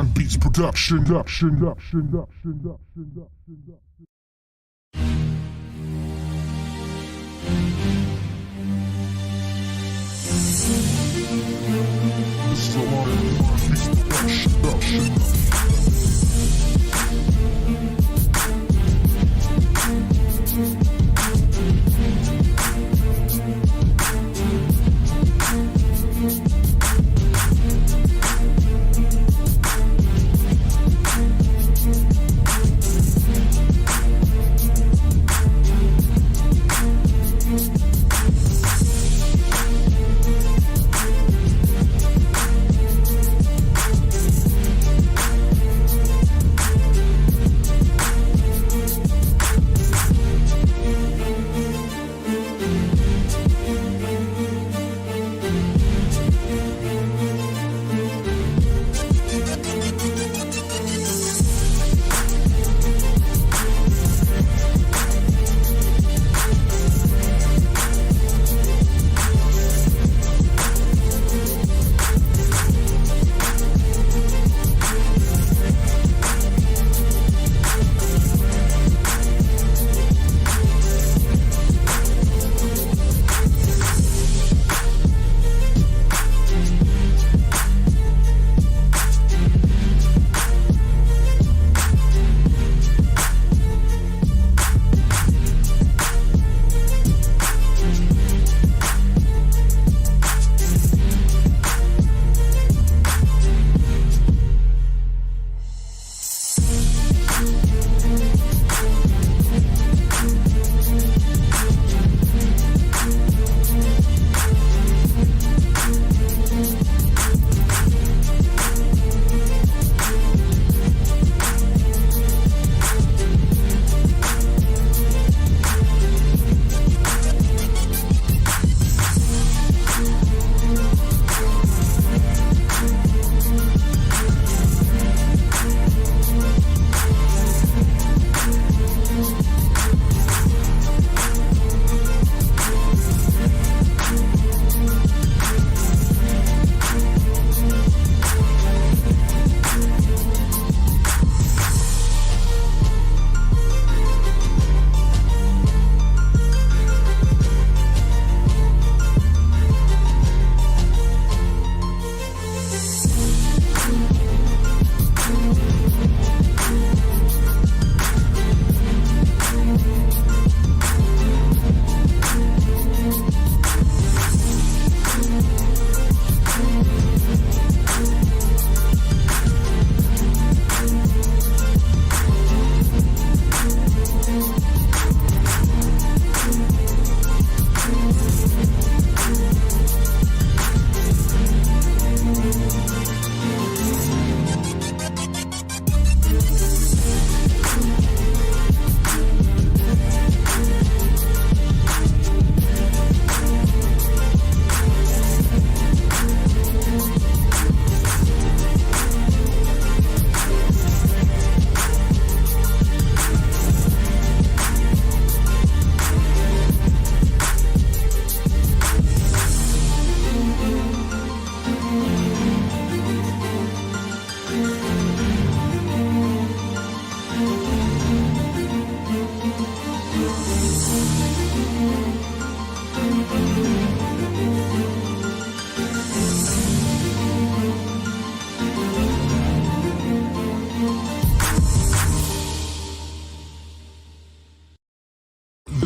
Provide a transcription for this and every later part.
Prime Beats production.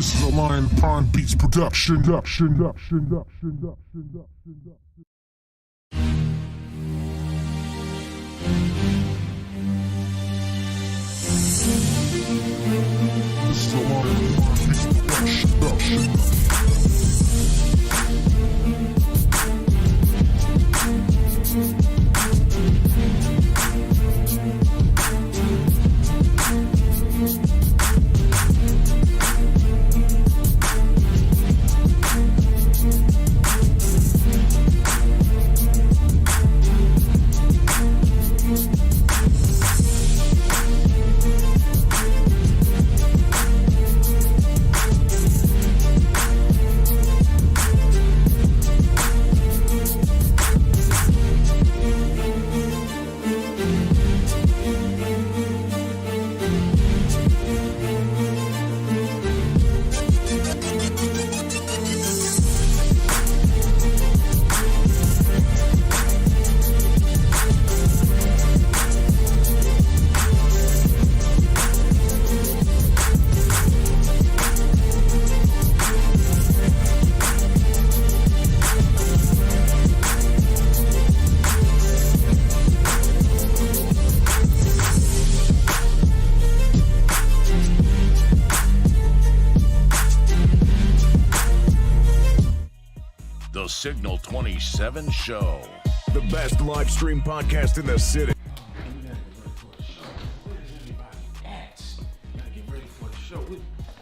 This is a line of Prime Beats production. This is a line of Prime Beats production. This is a line of Prime Beats production. Signal 27 Show. The best live stream podcast in the city.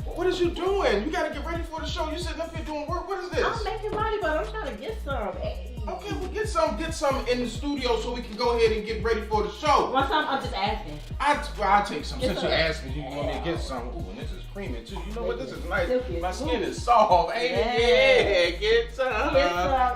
What is you doing? You gotta get ready for the show. You sitting up here doing work. What is this? I'm making money, but I'm trying to get some. Hey. Okay, well get some in the studio so we can go ahead and get ready for the show. One time, I'm just asking. I'll take some. Get Since some. you're asking, you want me to get some. Ooh, and this is creamy too. You know what? This is nice. Silky. My skin is soft. Ain't it? Yeah, get some.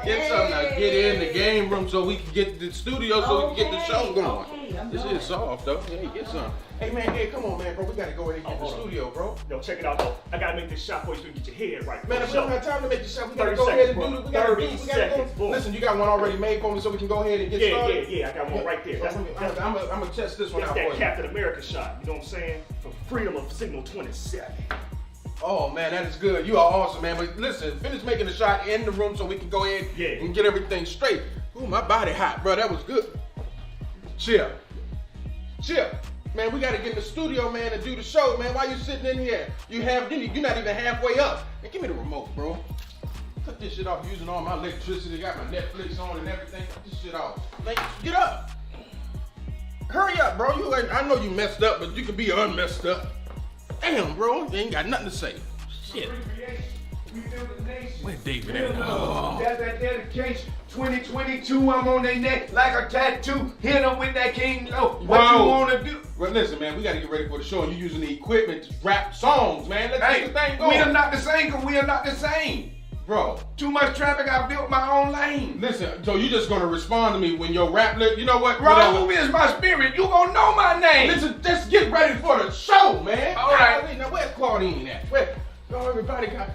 Get some. Now get in the game room so we can get to the studio so we can get the show going. Okay, This is soft though. Hey, get some. Hey man, hey, come on man, bro. We gotta go ahead and get the studio, bro. Yo, check it out though. I gotta make this shot for you so you can get your head right. Man, if we don't have time to make the shot, we gotta 30 go ahead and seconds, do it. bro. We gotta 30 seconds, go. boom. Listen, you got one already made for me so we can go ahead and get started? Yeah, I got one right there. I'm gonna test this one That's out that for you. Captain America shot, you know what I'm saying? For freedom of Signal 27. Oh man, that is good. You are awesome, man. But listen, finish making the shot in the room so we can go ahead and get everything straight. Ooh, my body hot, bro. That was good. Chill. Man, we gotta get in the studio, man, and do the show, man. Why you sitting in here? You're not even halfway up. Man, give me the remote, bro. Cut this shit off using all my electricity. Got my Netflix on and everything. Cut this shit off. Man, get up. Hurry up, bro. I know you messed up, but you can be unmessed up. Damn, bro. You ain't got nothing to say. Shit. Where David at? Oh. That's that dedication. 2022, I'm on their neck like a tattoo. Hit them with that King Low. What you wanna do? Well, listen, man, we gotta get ready for the show, and you're using the equipment to rap songs, man. Let's get the thing going. We are not the same, cause we are not the same. Bro. Too much traffic, I built my own lane. Listen, so you just gonna respond to me when your rap you know what? Raul is my spirit. You gonna know my name. Listen, just get ready for the show, man. All right. Now, where's Claudine at? Everybody got...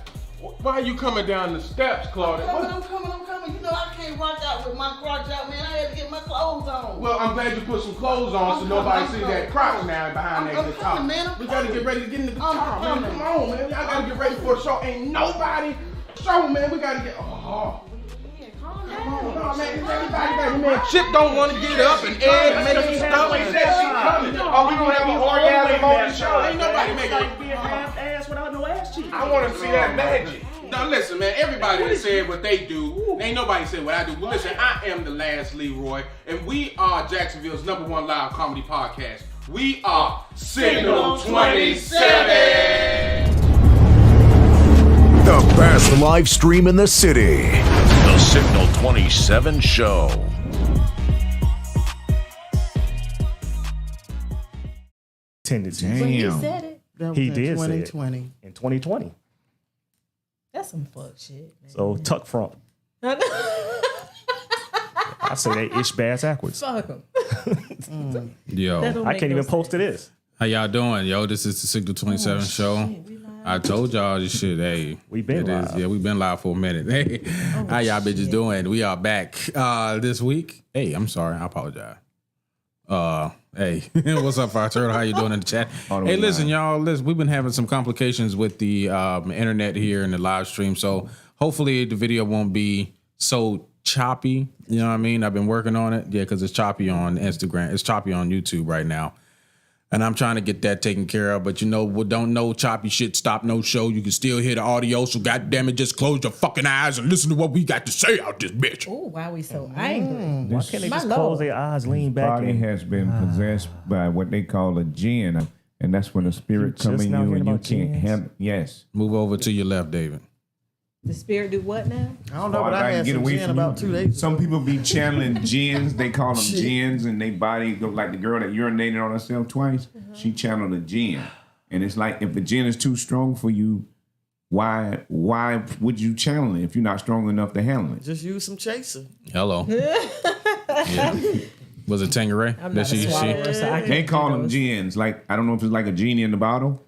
Why are you coming down the steps, Claudine? I'm coming. You know I can't rock out with my crotch out, man. I had to get my clothes on. Well, I'm glad you put some clothes on so nobody see that crotch now behind that guitar. Man, we gotta get ready to get in the guitar, man. Come on, man. Y'all gotta get ready for the show. Ain't nobody show, man. We gotta get... Oh. Calm Come on, down. man. Everybody, man. Chip don't want to get up and Ed making stuff. She said she coming. Oh, we gonna have an orgasm on the show. Ain't nobody making Like being half ass without no ass cheeks. I wanna see that magic. Now listen, man, everybody that said what they do. Ain't nobody said what I do. But listen, I am the last Leroy, and we are Jacksonville's #1 live comedy podcast. We are Signal 27. The best live stream in the city. The Signal 27 Show. Tended to. When he said it, that was He in did say it. 2020. In 2020. That's some fuck shit, man. So tuck front. I say that ish bass backwards. Fuck him. Yo, I can't even post to this. how y'all doing? Yo, this is the Signal 27 show. I told y'all this shit. Hey, We been live. Yeah, we been live for a minute. Hey, how y'all bitches doing? We are back this week. Hey, I'm sorry. I apologize. Hey, what's up, Fire Turtle? How you doing in the chat? Hey, listen, y'all. Listen, we've been having some complications with the internet here in the live stream, so hopefully the video won't be so choppy. You know what I mean? I've been working on it. Yeah, because it's choppy on Instagram. It's choppy on YouTube right now. And I'm trying to get that taken care of. But you know, don't know choppy shit stop no show. You can still hear the audio. So goddamn it, just close your fucking eyes and listen to what we got to say out this bitch. Oh, why we so angry? Why can't they My just Lord. close their eyes, lean back? Body And, has been possessed by what they call a jinn, and that's when a spirit You comes just in now you hearing and you about can't jinns? have. Yes. Move over to your left, David. The spirit do what now? I don't know, but I had Get some away gin from about you. 2 days Some ago. people be channeling jinns. They call them jinns, and they body go like the girl that urinated on herself twice. She channeled a jinn, and it's like if the jinn is too strong for you, why would you channel it if you're not strong enough to handle it? Just use some chaser. Hello. Yeah. Was it Tangeray? I'm not a swallower, so I They can't call do them those. jinns. Like I don't know if it's like a genie in the bottle.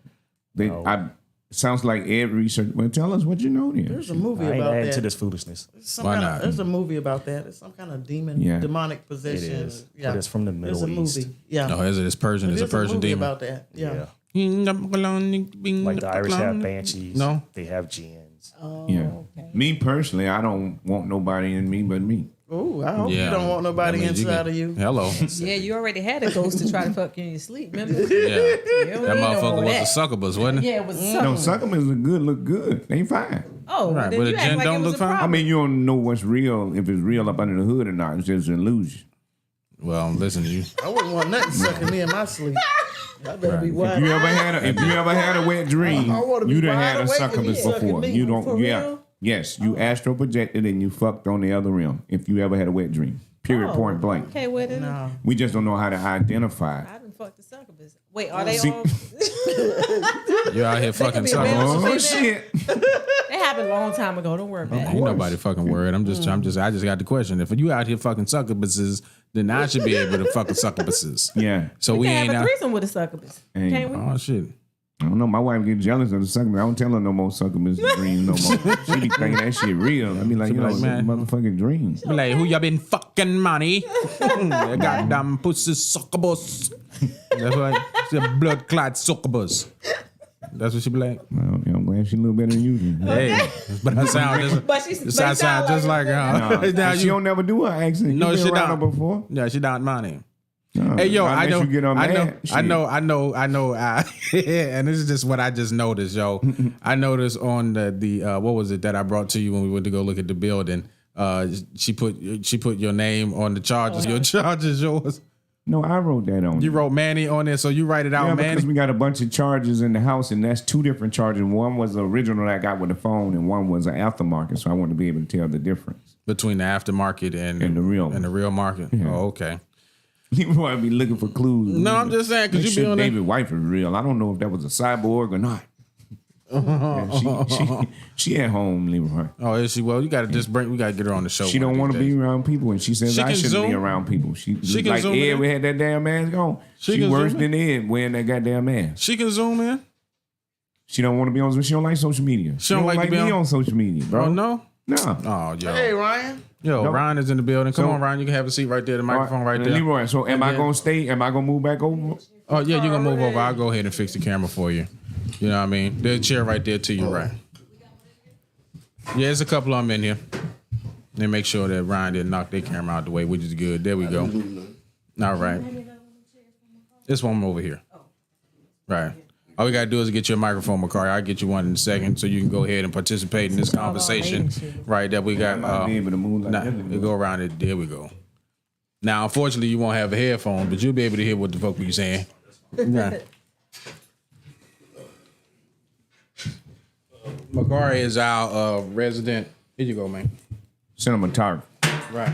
Sounds like Ed research. Well, tell us what you know then. There's a movie I ain't about adding that. to this foolishness. Why not? There's a movie about that. It's some kind of demonic possession. It is. Yeah. But it's from the There's Middle a East. movie. Yeah. Oh, is it? It's Persian. It's a There's Persian movie demon. about that. Yeah. Like Like the Irish have banshees. No. They have jinns. Yeah. Me personally, I don't want nobody in me but me. Oh, I hope you don't want nobody inside of you. Hello. Yeah, you already had a ghost to try to fuck you in your sleep, remember? Yeah. That motherfucker was a succubus, wasn't it? Yeah, it was No, succubus look good. They fine. Oh, Right, then but you the act gin like don't it was look a fine? problem. I mean, you don't know what's real, if it's real up under the hood or not. It's just an illusion. Well, listen to you. I wouldn't want nothing sucking me in my sleep. I better be wide. If you ever had a wet dream, I wanna be you done wide had a awake and succubus you sucking before. me. You don't. For Yeah. real? Yes, you astral projected and you fucked on the other realm. If you ever had a wet dream, period, point blank. Okay, what is it? No. We just don't know how to identify it. I done fucked the succubus. Wait, are they See- all? You're out here fucking be a man suckers. with Oh a shit! That happened a long time ago. Don't worry about Ain't it. nobody fucking worried. I just got the question. If you out here fucking succubuses, then I should be able to fucking succubuses. Yeah. So We we can ain't have a out. threesome with a succubus. Hey. Can't we? Oh shit. I don't know. My wife get jealous of the succubus. I don't tell her no more succubus dreams no more. She be thinking that shit real. I be like, She be you know, like, man. motherfucking dreams. Be like, who you been fucking money? Goddamn pussy succubus. That's right. She's a blood clot succubus. That's what she be like. Well, I'm glad she a little better than you. Then. Hey, but I sound just. But she's This I sound just like her. Now she you- don't never do her accent. No, you been she around don't. her before. Yeah, she don't money. No, Hey yo, I unless know, you get her I know, mad, I shit. know. And this is just what I just noticed, yo. I noticed on the what was it that I brought to you when we went to go look at the building? She put your name on the charges. Your charge is yours. No, I wrote that on. You wrote Manny on there, so you write it out, Yeah, Manny. because we got a bunch of charges in the house, and that's two different charges. One was the original that I got with the phone, and one was an aftermarket. So I wanted to be able to tell the difference Between the aftermarket and the real market. Yeah. Oh, okay. People be looking for clues. No, I'm just saying because you be on there. David wife is real. I don't know if that was a cyborg or not. Yeah, she at home, leave her. Oh, is she? Well, you got to just we got to get her on the show. She don't want to be around people, and she says She I can shouldn't Zoom? be around people. She can like Zoom Ed. in? We had that damn mask on. She She can worse Zoom than Ed wearing that goddamn mask. She can zoom in. She don't want to be on. She don't like social media. She don't don't like to be me on- on social media, bro. Oh no. No. Oh yo. Hey, Ryan. Yo, No. Ryan is in the building. Come So- on, Ryan. You can have a seat right there. The microphone right there. Leroy, so am I gonna stay? Am I gonna move back over? Oh yeah, you're gonna move over. I'll go ahead and fix the camera for you. You know what I mean? There's a chair right there to your right. Yeah, there's a couple of them in here. They make sure that Ryan didn't knock their camera out the way, which is good. There we go. All right. This one over here. Right. All we gotta do is get you a microphone, Makari. I'll get you one in a second so you can go ahead and participate in this conversation. Right, that we got. I'll be able to move like that. We go around it. There we go. Now, unfortunately, you won't have a headphone, but you'll be able to hear what the fuck we saying. Yeah. Makari is our resident. Here you go, man. Cinematographer. Right.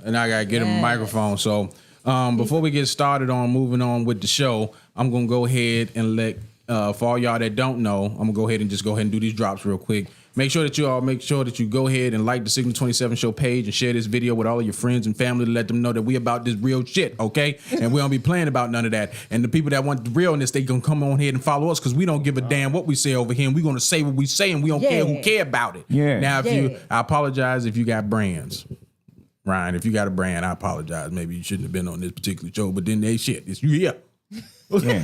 And I gotta get him a microphone. So before we get started on moving on with the show, I'm gonna go ahead and let for all y'all that don't know, I'm gonna go ahead and do these drops real quick. Make sure that you go ahead and like the Signal 27 Show page and share this video with all of your friends and family to let them know that we about this real shit, okay? And we don't be playing about none of that. And the people that want the realness, they gonna come on here and follow us because we don't give a damn what we say over here. And we gonna say what we say and we don't care who care about it. Yeah. Now, I apologize if you got brands. Ryan, if you got a brand, I apologize. Maybe you shouldn't have been on this particular show, but then shit, it's you here. Yeah.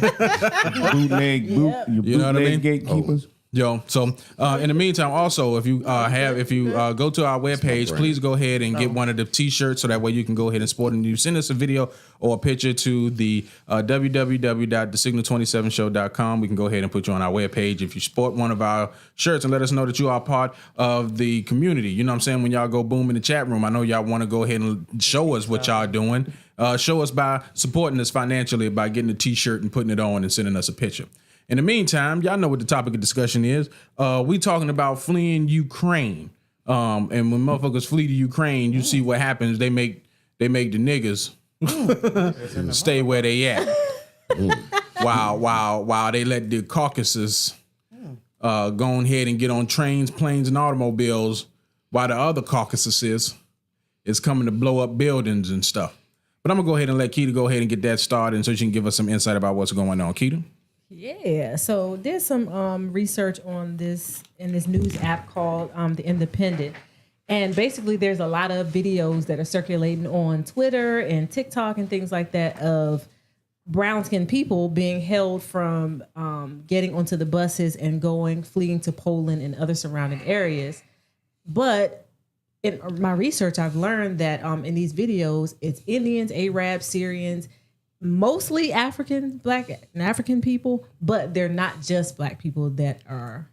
Bootleg, You know what I mean? Gatekeepers. Yo, so in the meantime, also, if you go to our webpage, please go ahead and get one of the t-shirts so that way you can go ahead and sport them. You send us a video or a picture to the www.thesignal27show.com. We can go ahead and put you on our webpage if you sport one of our shirts and let us know that you are part of the community. You know what I'm saying? When y'all go boom in the chat room, I know y'all want to go ahead and show us what y'all doing. Show us by supporting us financially by getting a t-shirt and putting it on and sending us a picture. In the meantime, y'all know what the topic of discussion is. We talking about fleeing Ukraine. And when motherfuckers flee to Ukraine, you see what happens. They make the niggas stay where they at. While they let the Caucasus go ahead and get on trains, planes, and automobiles, while the other Caucasus is coming to blow up buildings and stuff. But I'm gonna go ahead and let Keita go ahead and get that started so she can give us some insight about what's going on. Keita? Yeah, so there's some research on this in this news app called The Independent. And basically there's a lot of videos that are circulating on Twitter and TikTok and things like that of brown-skinned people being held from getting onto the buses and fleeing to Poland and other surrounding areas. But in my research, I've learned that in these videos, it's Indians, Arabs, Syrians, mostly Black and African people, but they're not just Black people that are,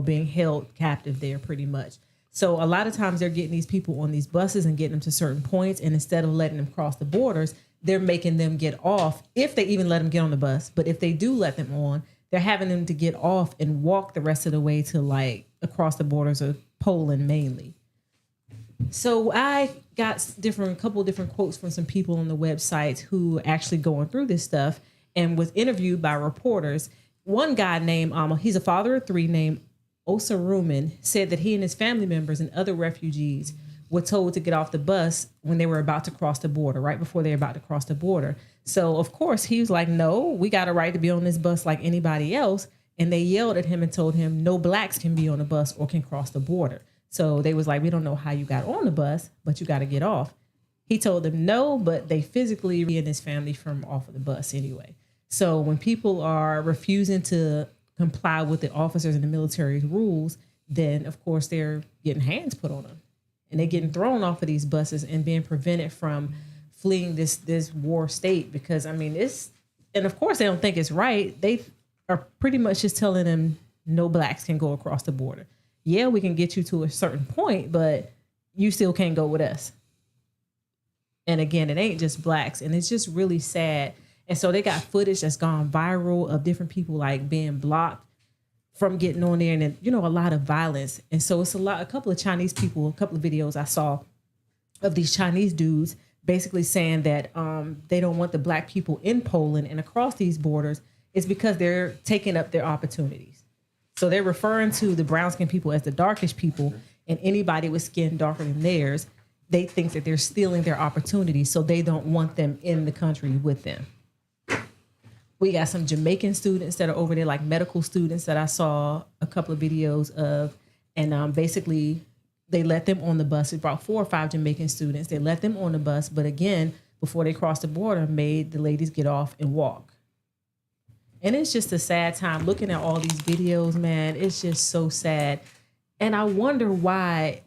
being held captive there pretty much. So a lot of times they're getting these people on these buses and getting them to certain points, and instead of letting them cross the borders, they're making them get off, if they even let them get on the bus. But if they do let them on, they're having them to get off and walk the rest of the way to like across the borders of Poland mainly. So I got a couple different quotes from some people on the website who actually going through this stuff and was interviewed by reporters. One guy named, he's a father of 3 named Vermin, said that he and his family members and other refugees were told to get off the bus when they were about to cross the border, right before they were about to cross the border. So, of course, he was like, no, we got a right to be on this bus like anybody else. And they yelled at him and told him no Blacks can be on the bus or can cross the border. So they was like, we don't know how you got on the bus, but you got to get off. He told them no, but they physically and his family from off of the bus anyway. So when people are refusing to comply with the officers and the military's rules, then of course they're getting hands put on them, and they're getting thrown off of these buses and being prevented from fleeing this war state. Because and of course they don't think it's right. They are pretty much just telling them no Blacks can go across the border. Yeah, we can get you to a certain point, but you still can't go with us. And again, it ain't just Blacks, and it's just really sad. And so they got footage that's gone viral of different people like being blocked from getting on there, and a lot of violence. And so it's a couple of Chinese people, a couple of videos I saw of these Chinese dudes basically saying that they don't want the Black people in Poland and across these borders. It's because they're taking up their opportunities. So they're referring to the brown skinned people as the darkish people, and anybody with skin darker than theirs, they think that they're stealing their opportunities. So they don't want them in the country with them. We got some Jamaican students that are over there, like medical students that I saw a couple of videos of. And basically, they let them on the bus. It brought 4 or 5 Jamaican students. They let them on the bus. But again, before they crossed the border, made the ladies get off and walk. And it's just a sad time looking at all these videos, man. It's just so sad. And I wonder why,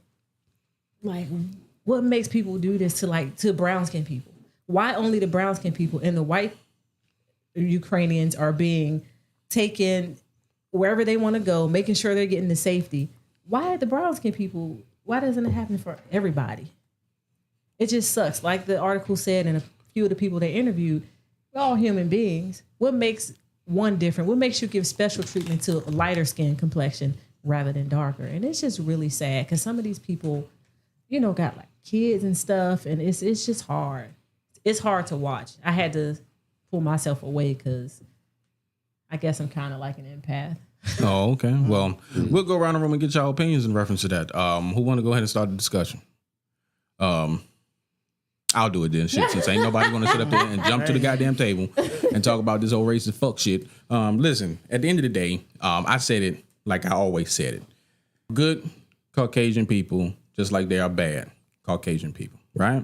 what makes people do this to brown skinned people? Why only the brown skinned people and the white Ukrainians are being taken wherever they want to go, making sure they're getting to safety? Why the brown skinned people, why doesn't it happen for everybody? It just sucks. Like the article said, and a few of the people they interviewed, we're all human beings. What makes one different? What makes you give special treatment to a lighter skin complexion rather than darker? And it's just really sad because some of these people, got like kids and stuff, and it's just hard. It's hard to watch. I had to pull myself away because I guess I'm kind of like an empath. Oh, okay. Well, we'll go around the room and get y'all opinions in reference to that. Who want to go ahead and start the discussion? I'll do it then, shit, since ain't nobody going to sit up there and jump to the goddamn table and talk about this old racist fuck shit. Listen, at the end of the day, I said it like I always said it. Good Caucasian people, just like they are bad Caucasian people, right?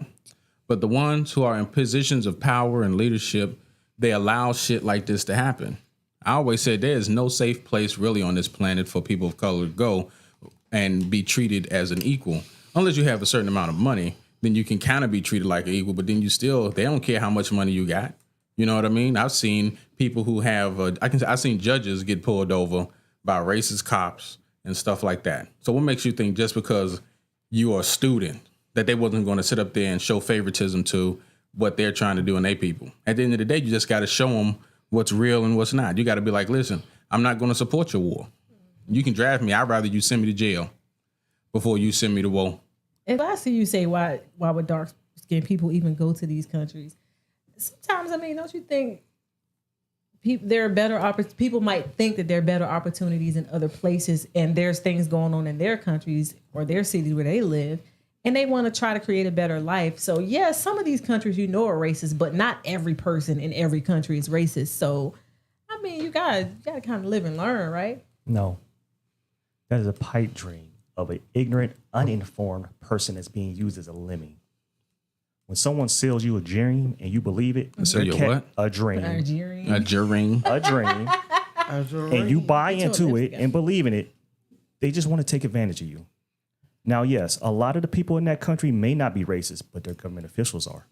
But the ones who are in positions of power and leadership, they allow shit like this to happen. I always said there is no safe place really on this planet for people of color to go and be treated as an equal. Unless you have a certain amount of money, then you can kind of be treated like an equal, but then they don't care how much money you got. You know what I mean? I've seen people who have, I've seen judges get pulled over by racist cops and stuff like that. So what makes you think just because you are a student that they wasn't going to sit up there and show favoritism to what they're trying to do in their people? At the end of the day, you just got to show them what's real and what's not. You got to be like, listen, I'm not going to support your war. You can draft me. I'd rather you send me to jail before you send me to war. If I see you say why would dark skinned people even go to these countries? Sometimes, don't you think people might think that there are better opportunities in other places, and there's things going on in their countries or their cities where they live, and they want to try to create a better life. So yeah, some of these countries are racist, but not every person in every country is racist. So you gotta kind of live and learn, right? No, that is a pipe dream of an ignorant, uninformed person that's being used as a lemming. When someone sells you a dream and you believe it, sell you what? A dream. A dream. And you buy into it and believe in it, they just want to take advantage of you. Now, yes, a lot of the people in that country may not be racist, but their government officials are.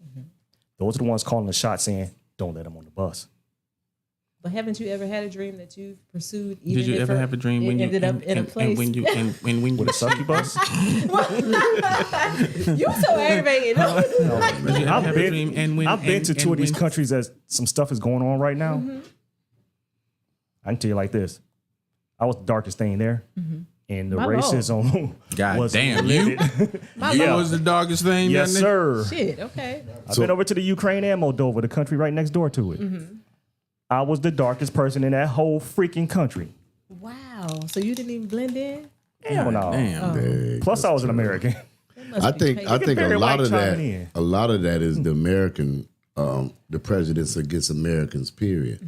Those are the ones calling the shot saying, don't let them on the bus. But haven't you ever had a dream that you've pursued? Even Did you if ever have a dream when you ended up in a place? and when you With a succubus? You so aggravated. Did you ever have a dream and when I've been to two of these when- countries that some stuff is going on right now. I can tell you like this. I was the darkest thing there. And the My Lord. racism God was damn, livid. You was the darkest thing. Yes, down there? sir. Shit. Okay. I've been over to the Ukraine and Moldova, the country right next door to it. I was the darkest person in that whole freaking country. Wow. So you didn't even blend in? Hell no. Damn. Plus, I was an American. I think Barry a lot White of that chiming in. a lot of that is the American the prejudice against Americans, period.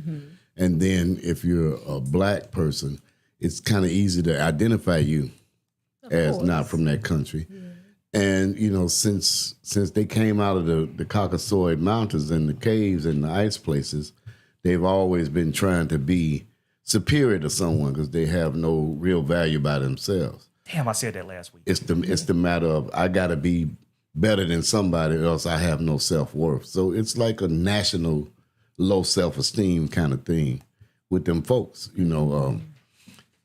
And then if you're a black person, it's kind of easy to identify you as not from that country. And you know, since they came out of the Caucasoid Mountains and the caves and the ice places, they've always been trying to be superior to someone because they have no real value by themselves. Damn, I said that last week. It's the matter of I gotta be better than somebody else. I have no self-worth. So it's like a national low self-esteem kind of thing with them folks. You know,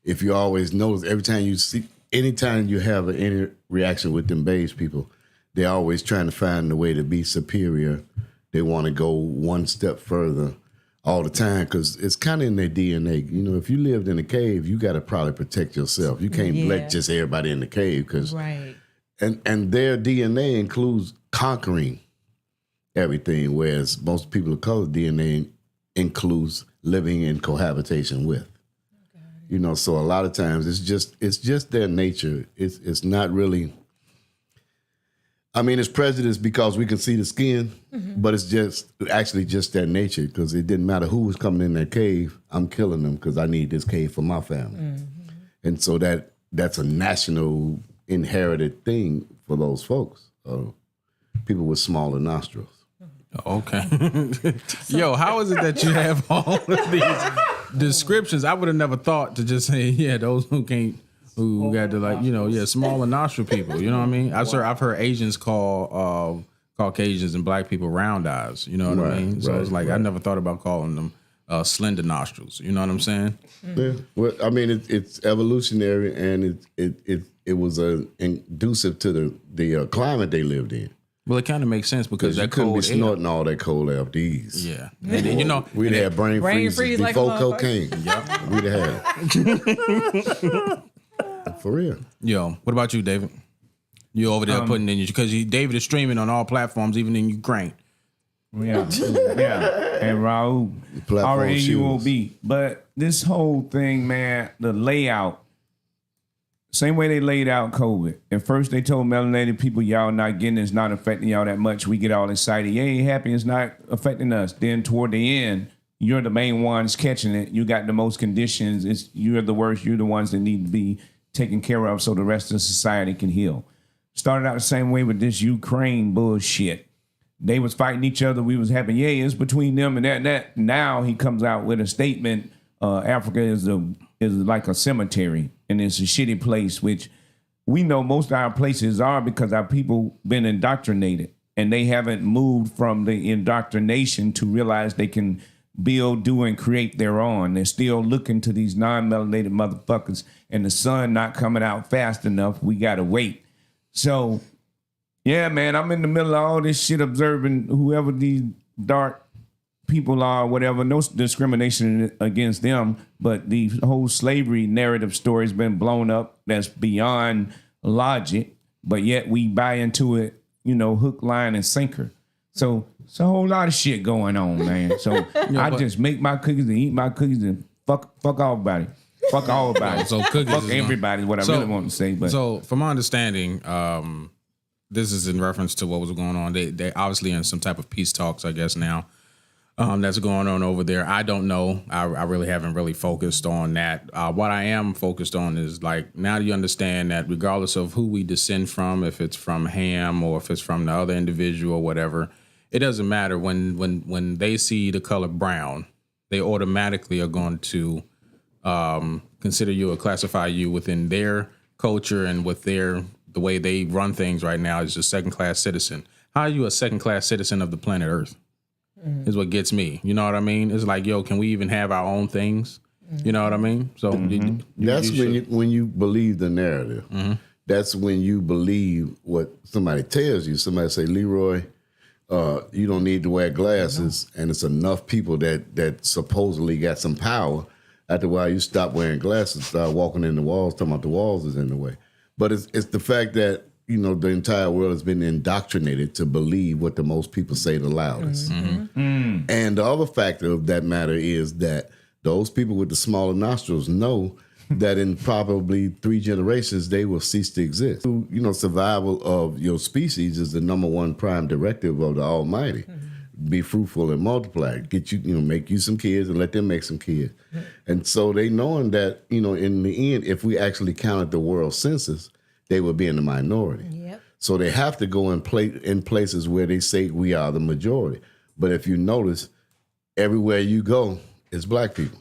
if you always notice, every time you see, anytime you have any reaction with them beige people, they're always trying to find a way to be superior. They want to go one step further all the time because it's kind of in their DNA. You know, if you lived in a cave, you got to probably protect yourself. You can't let just everybody in the cave because, and their DNA includes conquering everything, whereas most people of color DNA includes living in cohabitation with. You know, so a lot of times it's just their nature. It's not really. I mean, it's prejudice because we can see the skin, but it's just their nature because it didn't matter who was coming in that cave. I'm killing them because I need this cave for my family, and so that's a national inherited thing for those folks. People with smaller nostrils. Okay. Yo, how is it that you have all of these descriptions? I would have never thought to just say, yeah, those who got to like, you know, smaller nostril people. You know what I mean? I've heard Asians call Caucasians and black people round eyes. You know what I mean? So it's like I never thought about calling them slender nostrils. You know what I'm saying? Yeah. Well, I mean, it's evolutionary and it was inducive to the climate they lived in. Well, it kind of makes sense because you couldn't be snorting all that cold air. These. Yeah. And then, you know, we'd have brain freezes like before cocaine. Yep. We'd have had it. For real. Yo, what about you, David? You over there putting in because David is streaming on all platforms, even in Ukraine. Yeah. And Raul, RAUOB. But this whole thing, man, the layout, same way they laid out COVID. At first, they told melanated people, y'all not getting it, it's not affecting y'all that much. We get all excited. You ain't happy, it's not affecting us. Then toward the end, you're the main ones catching it. You got the most conditions. You're the worst. You're the ones that need to be taken care of so the rest of society can heal. Started out the same way with this Ukraine bullshit. They was fighting each other. We was having it's between them and that. Now he comes out with a statement. Africa is like a cemetery and it's a shitty place, which we know most of our places are because our people been indoctrinated and they haven't moved from the indoctrination to realize they can build, do, and create their own. They're still looking to these non-melanated motherfuckers and the sun not coming out fast enough. We got to wait. So, yeah, man, I'm in the middle of all this shit observing whoever these dark people are, whatever, no discrimination against them, but the whole slavery narrative story has been blown up. That's beyond logic, but yet we buy into it, hook, line, and sinker. So it's a whole lot of shit going on, man. So I just make my cookies and eat my cookies and fuck everybody. Fuck all about it. So cookies fuck everybody is what I really want to say. But so from my understanding, this is in reference to what was going on. They obviously in some type of peace talks, I guess now. That's going on over there. I don't know. I really haven't really focused on that. What I am focused on is like now you understand that regardless of who we descend from, if it's from Ham or if it's from the other individual or whatever, it doesn't matter. When they see the color brown, they automatically are going to consider you or classify you within their culture and with their the way they run things right now is a second-class citizen. How are you a second-class citizen of the planet Earth? Is what gets me. You know what I mean? It's like, yo, can we even have our own things? You know what I mean? So that's when you believe the narrative. That's when you believe what somebody tells you. Somebody say, Leroy, you don't need to wear glasses, and it's enough people that supposedly got some power. After a while, you stop wearing glasses, start walking in the walls, talking about the walls is in the way. But it's the fact that, you know, the entire world has been indoctrinated to believe what the most people say the loudest. And the other factor of that matter is that those people with the smaller nostrils know that in probably 3 generations, they will cease to exist. You know, survival of your species is the number one prime directive of the Almighty. Be fruitful and multiply. Get you, make you some kids and let them make some kids. And so they knowing that, in the end, if we actually counted the world census, they would be in the minority. So they have to go in places where they say we are the majority. But if you notice, everywhere you go, it's black people.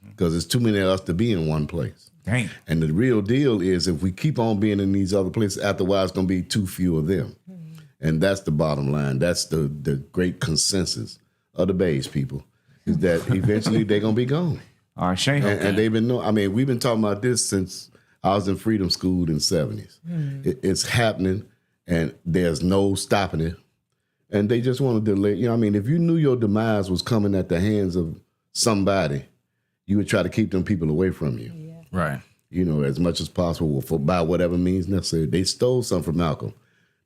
Because there's too many of us to be in one place. Dang. And the real deal is if we keep on being in these other places, after a while, it's going to be too few of them. And that's the bottom line. That's the great consensus of the beige people, is that eventually they're going to be gone. All right, Shane. And they've been, we've been talking about this since I was in Freedom School in the 70s. It's happening, and there's no stopping it. And they just want to delay. If you knew your demise was coming at the hands of somebody, you would try to keep them people away from you. Right. As much as possible, by whatever means necessary. They stole something from Malcolm.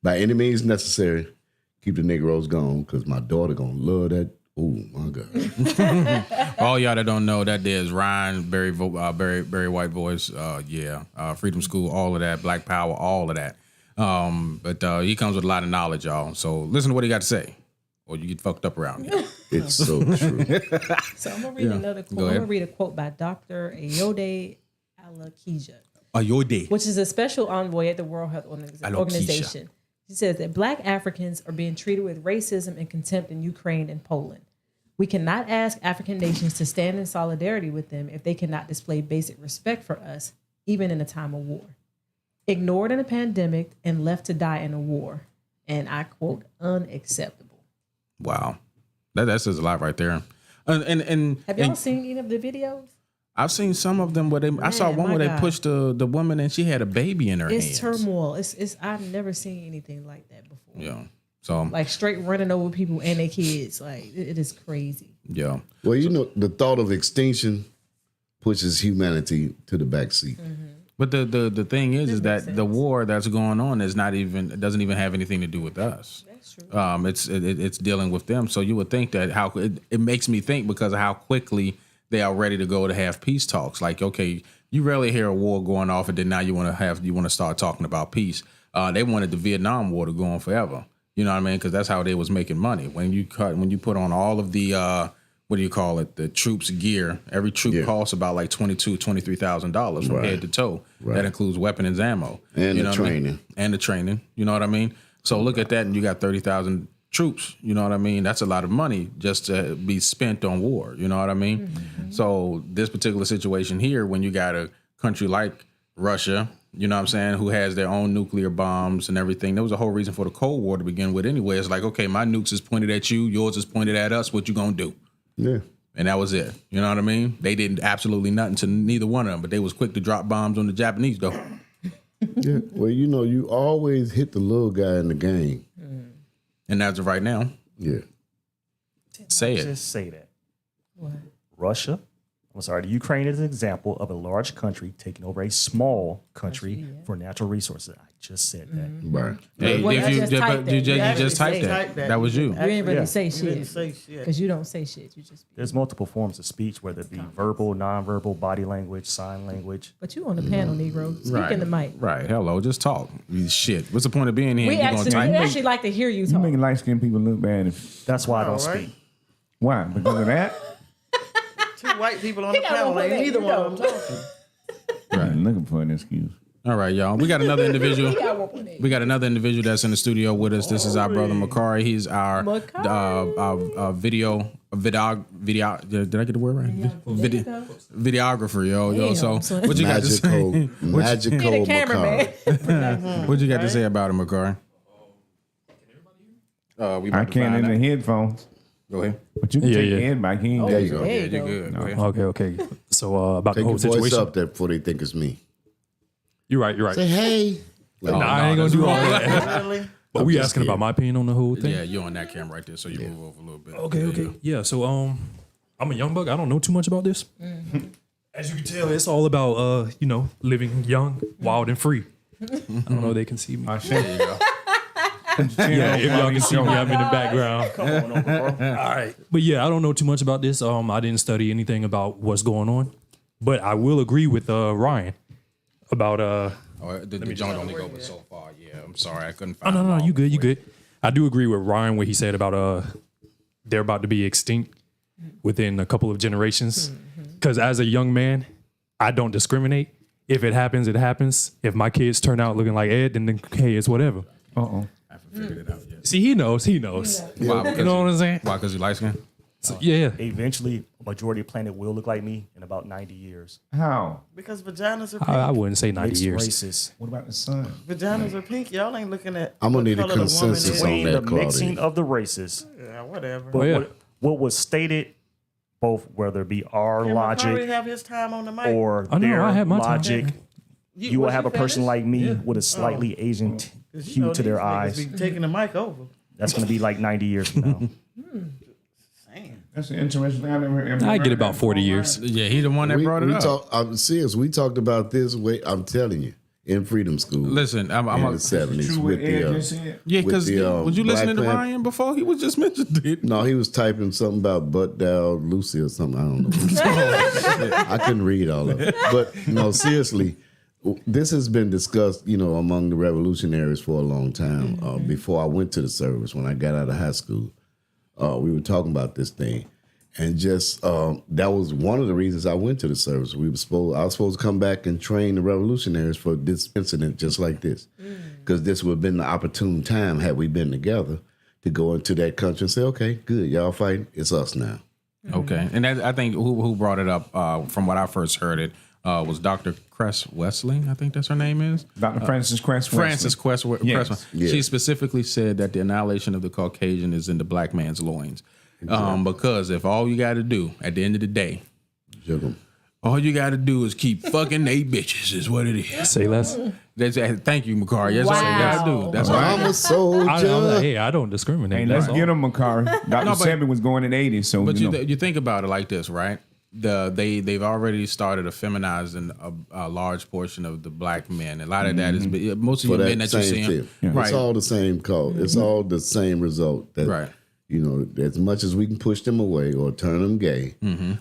By any means necessary, keep the Negroes gone, because my daughter going to love that. Oh, my God. All y'all that don't know, that there's Ryan, Barry White voice, Freedom School, all of that, Black Power, all of that. But he comes with a lot of knowledge, y'all. So listen to what he got to say, or you get fucked up around here. It's so true. So I'm going to read another quote. I'm going to read a quote by Dr. Ayode Alakija, which is a special envoy at the World Health Organization. She says that Black Africans are being treated with racism and contempt in Ukraine and Poland. We cannot ask African nations to stand in solidarity with them if they cannot display basic respect for us, even in a time of war. Ignored in a pandemic and left to die in a war. And I quote, unacceptable. Wow. That says a lot right there. And have y'all seen any of the videos? I've seen some of them where I saw one where they pushed the woman and she had a baby in her hands. It's turmoil. It's I've never seen anything like that before. Yeah. So like straight running over people and their kids. Like it is crazy. Yeah. Well, the thought of extinction pushes humanity to the back seat. But the thing is that the war that's going on doesn't even have anything to do with us. That's true. It's dealing with them. So you would think that it makes me think because of how quickly they are ready to go to have peace talks. Like, okay, you rarely hear a war going off, and then now you want to start talking about peace. They wanted the Vietnam War to go on forever. You know what I mean? Because that's how they was making money. When you put on all of the the troops gear, every troop costs about like $23,000 from head to toe. Right. That includes weapon and ammo and the training. And the training. You know what I mean? So look at that, and you got 30,000 troops. You know what I mean? That's a lot of money just to be spent on war. You know what I mean? So this particular situation here, when you got a country like Russia, you know what I'm saying, who has their own nuclear bombs and everything. There was a whole reason for the Cold War to begin with anyway. It's like, okay, my nukes is pointed at you, yours is pointed at us, what you gonna do? Yeah. And that was it. You know what I mean? They did absolutely nothing to neither one of them, but they was quick to drop bombs on the Japanese though. Yeah. Well, you always hit the little guy in the game. And as of right now, say it. Just say that. What? Russia, the Ukraine is an example of a large country taking over a small country for natural resources. I just said that. Right. Hey, you just typed that. That was you. You ain't really say shit. Because you don't say shit. You just. There's multiple forms of speech, whether it be verbal, nonverbal, body language, sign language. But you on the panel, Negro. Speak in the mic. Right. Hello. Just talk. Shit. What's the point of being here? We actually like to hear you talk. You making light-skinned people look bad. That's why I don't speak. Why? Because of that? Two white people on the panel. Ain't neither one of them talking. Right. Looking for an excuse. All right, y'all. We got another individual. We got another individual that's in the studio with us. This is our brother Makari. He's our video. Did I get the word right? Videographer, yo. So what you got to say? Magical Makari. What you got to say about him, Makari? I can't in the headphones. Go ahead. But you can take the head back. There you go. Yeah, you're good. Go ahead. Okay. So about Take the whole your voice situation. up there before they think it's me. You're right. Say hey. I ain't gonna do all that. Really? But we asking about my opinion on the whole thing. Yeah, you're on that camera right there, so you move over a little bit. Okay. Yeah. So I'm a young buck. I don't know too much about this. As you can tell, it's all about living young, wild, and free. I don't know if they can see me. There you go. Yeah, if y'all can see me, I'm in the background. Come on, Uncle Bro. All right. But yeah, I don't know too much about this. I didn't study anything about what's going on. But I will agree with Ryan about the joint only go but so far. Yeah, I'm sorry, I couldn't find. No, you good, you good. I do agree with Ryan what he said about they're about to be extinct within a couple of generations. Because as a young man, I don't discriminate. If it happens, it happens. If my kids turn out looking like Ed, then hey, it's whatever. I haven't figured it out yet. See, he knows. Why, You know what I'm saying? Why? Because you light skin? So, yeah. Eventually, a majority of the planet will look like me in about 90 years. How? Because vaginas are pink. I wouldn't say 90 Mixed years. races. What about the sun? Vaginas are pink. Y'all ain't looking at. I'm gonna what need a color the woman consensus is. on Between that, the mixing Claudia. of the races. Yeah, whatever. But what was stated, both whether it be our Can Makari logic have his time on the mic? or I know, their I had my time. logic, you will was have you a person finished? like me with a slightly Asian 'Cause you hue know to their these niggas eyes. Be taking the mic over. That's going to be like 90 years from now. That's an interesting thing. I never heard. I get about 40 years. Yeah, he the one that brought it up. I'm serious. We talked about this. I'm telling you, in Freedom School. Listen, I'm in the 70s True with what Ed the just said? Yeah, because was you listening to Black Ryan before? He was just mentioned it. No, he was typing something about butt down Lucy or something. I don't know. I couldn't read all of it. But no, seriously, this has been discussed, among the revolutionaries for a long time. Before I went to the service, when I got out of high school, we were talking about this thing. And just that was one of the reasons I went to the service. I was supposed to come back and train the revolutionaries for this incident just like this. Because this would have been the opportune time, had we been together, to go into that country and say, okay, good, y'all fighting, it's us now. Okay, and I think who brought it up, from what I first heard it, was Dr. Cress Wessling, I think that's her name is. Dr. Frances Cress Wessling. Frances Cress Wessling. Yes. She specifically said that the annihilation of the Caucasian is in the black man's loins. Because if all you got to do at the end of the day, all you got to do is keep fucking they bitches is what it is. Say less. Thank you, Makari. That's all you got to do. That's all. I'm a soldier. I don't discriminate. Hey, let's That's get all. him, Makari. Dr. Sebi was going in the 80s, so But you know. you think about it like this, right? They've already started feminizing a large portion of the black men. A lot of that is most of For you men that that you same see, thing. right? It's all the same cause. It's all the same result. That, Right. As much as we can push them away or turn them gay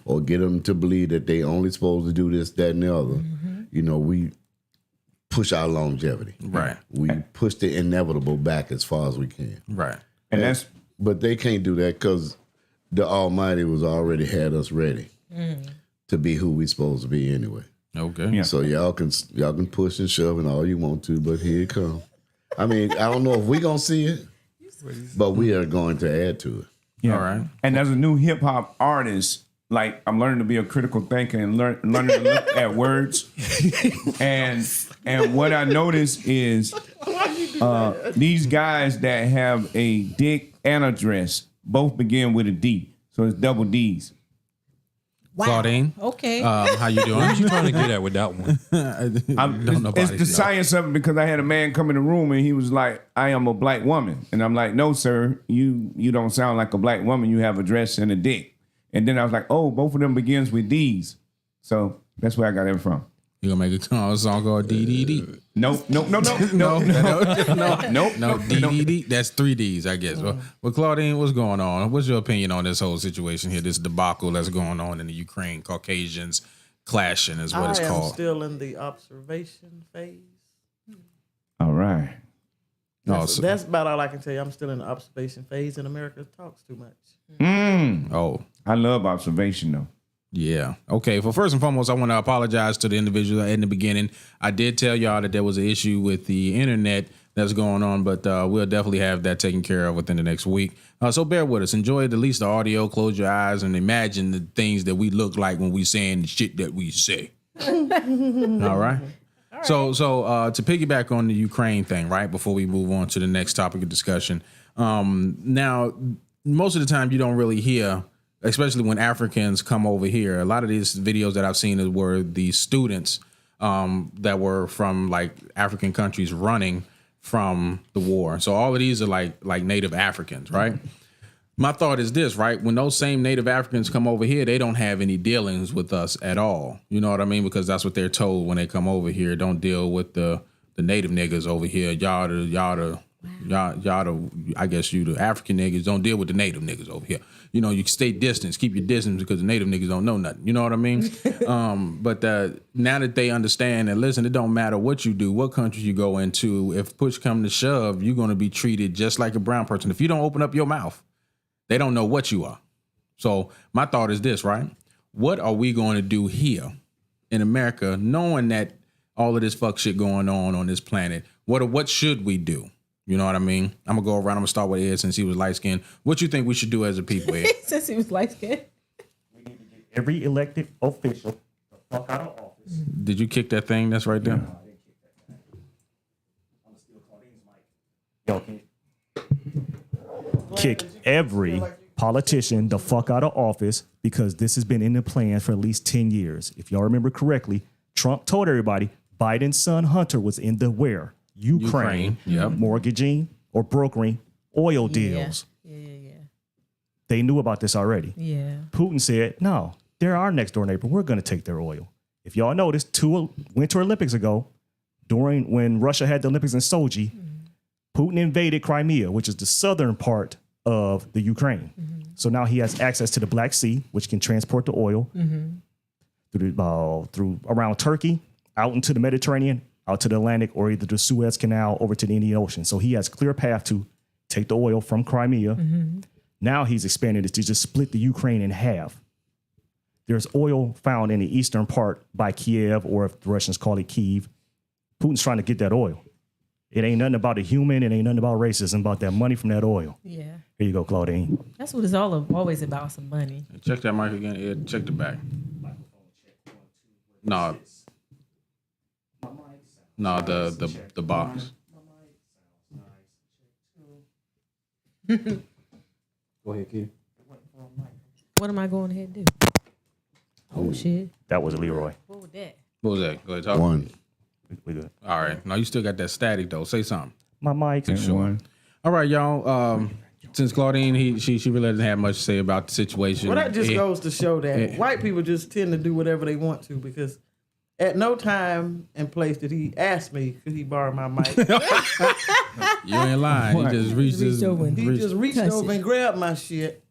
or get them to believe that they only supposed to do this, that, and the other, we push our longevity. Right. We push the inevitable back as far as we can. Right. And But they can't do that because the Almighty was already had us ready to be who we supposed to be anyway. Okay. Yeah. So y'all can push and shove and all you want to, but here it comes. I mean, I don't know if we gonna see it, but we are going to add to it. Yeah. All right. And as a new hip hop artist, like I'm learning to be a critical thinker and learning to look at words. And what I notice is these guys that have a dick and a dress both begin with a D. So it's double D's. Wow. Claudine. Okay. How you doing? What you trying to get at with that one? It's the science of it because I had a man come in the room and he was like, I am a black woman. And I'm like, no, sir, you don't sound like a black woman. You have a dress and a dick. And then I was like, oh, both of them begins with D's. So that's where I got it from. You gonna make a song called DDD? Nope. No, DDD. That's 3 Ds, I guess. Well, Claudine, what's going on? What's your opinion on this whole situation here? This debacle that's going on in the Ukraine, Caucasians clashing is what it's I am called. still in the observation phase. All right. That's about all I can tell you. I'm still in the observation phase, and America talks too much. I love observation though. Yeah. Okay. Well, first and foremost, I want to apologize to the individual in the beginning. I did tell y'all that there was an issue with the internet that's going on, but we'll definitely have that taken care of within the next week. So bear with us. Enjoy at least the audio. Close your eyes and imagine the things that we look like when we saying the shit that we say. All right. So to piggyback on the Ukraine thing, right, before we move on to the next topic of discussion. Now, most of the time you don't really hear, especially when Africans come over here. A lot of these videos that I've seen were the students that were from like African countries running from the war. So all of these are like Native Africans, right? My thought is this, right? When those same Native Africans come over here, they don't have any dealings with us at all. You know what I mean? Because that's what they're told when they come over here. Don't deal with the Native niggas over here. Y'all the I guess you the African niggas, don't deal with the Native niggas over here. You know, you stay distance, keep your distance because the Native niggas don't know nothing. You know what I mean? But now that they understand and listen, it don't matter what you do, what country you go into. If push come to shove, you're going to be treated just like a brown person. If you don't open up your mouth, they don't know what you are. So my thought is this, right? What are we going to do here in America, knowing that all of this fuck shit going on this planet? What should we do? You know what I mean? I'm going to go around. I'm going to start with Ed since he was light-skinned. What you think we should do as a people, Ed? Since he was light-skinned. Every elected official the fuck out of office. Did you kick that thing that's right there? No, I didn't kick that thing. I'm going to steal Claudine's mic. Yo, kick every politician the fuck out of office because this has been in the plan for at least 10 years. If y'all remember correctly, Trump told everybody Biden's son Hunter was in the where? Ukraine, yep. Mortgaging or brokering oil deals. Yeah. They knew about this already. Yeah. Putin said, no, they're our next door neighbor. We're going to take their oil. If y'all noticed, 2 Winter Olympics ago, when Russia had the Olympics in Sochi, Putin invaded Crimea, which is the southern part of the Ukraine. So now he has access to the Black Sea, which can transport the oil through around Turkey, out into the Mediterranean, out to the Atlantic, or either the Suez Canal over to the Indian Ocean. So he has a clear path to take the oil from Crimea. Now he's expanded it to just split the Ukraine in half. There's oil found in the eastern part by Kiev, or if the Russians call it Kyiv. Putin's trying to get that oil. It ain't nothing about a human. It ain't nothing about racism, about that money from that oil. Yeah. Here you go, Claudine. That's what it's always about, some money. Check that mic again, Ed. Check the back. No, the box. Go ahead, kid. What am I going ahead and do? Oh, shit. That was Leroy. What was that? What was that? Go ahead, talk. One. We good. All right. Now you still got that static though. Say something. My mic. Sure. All right, y'all. Since Claudine, she really doesn't have much to say about the situation. Well, that just goes to show that white people just tend to do whatever they want to, because at no time and place did he ask me, could he borrow my mic? You ain't lying. He just reached over and grabbed my shit.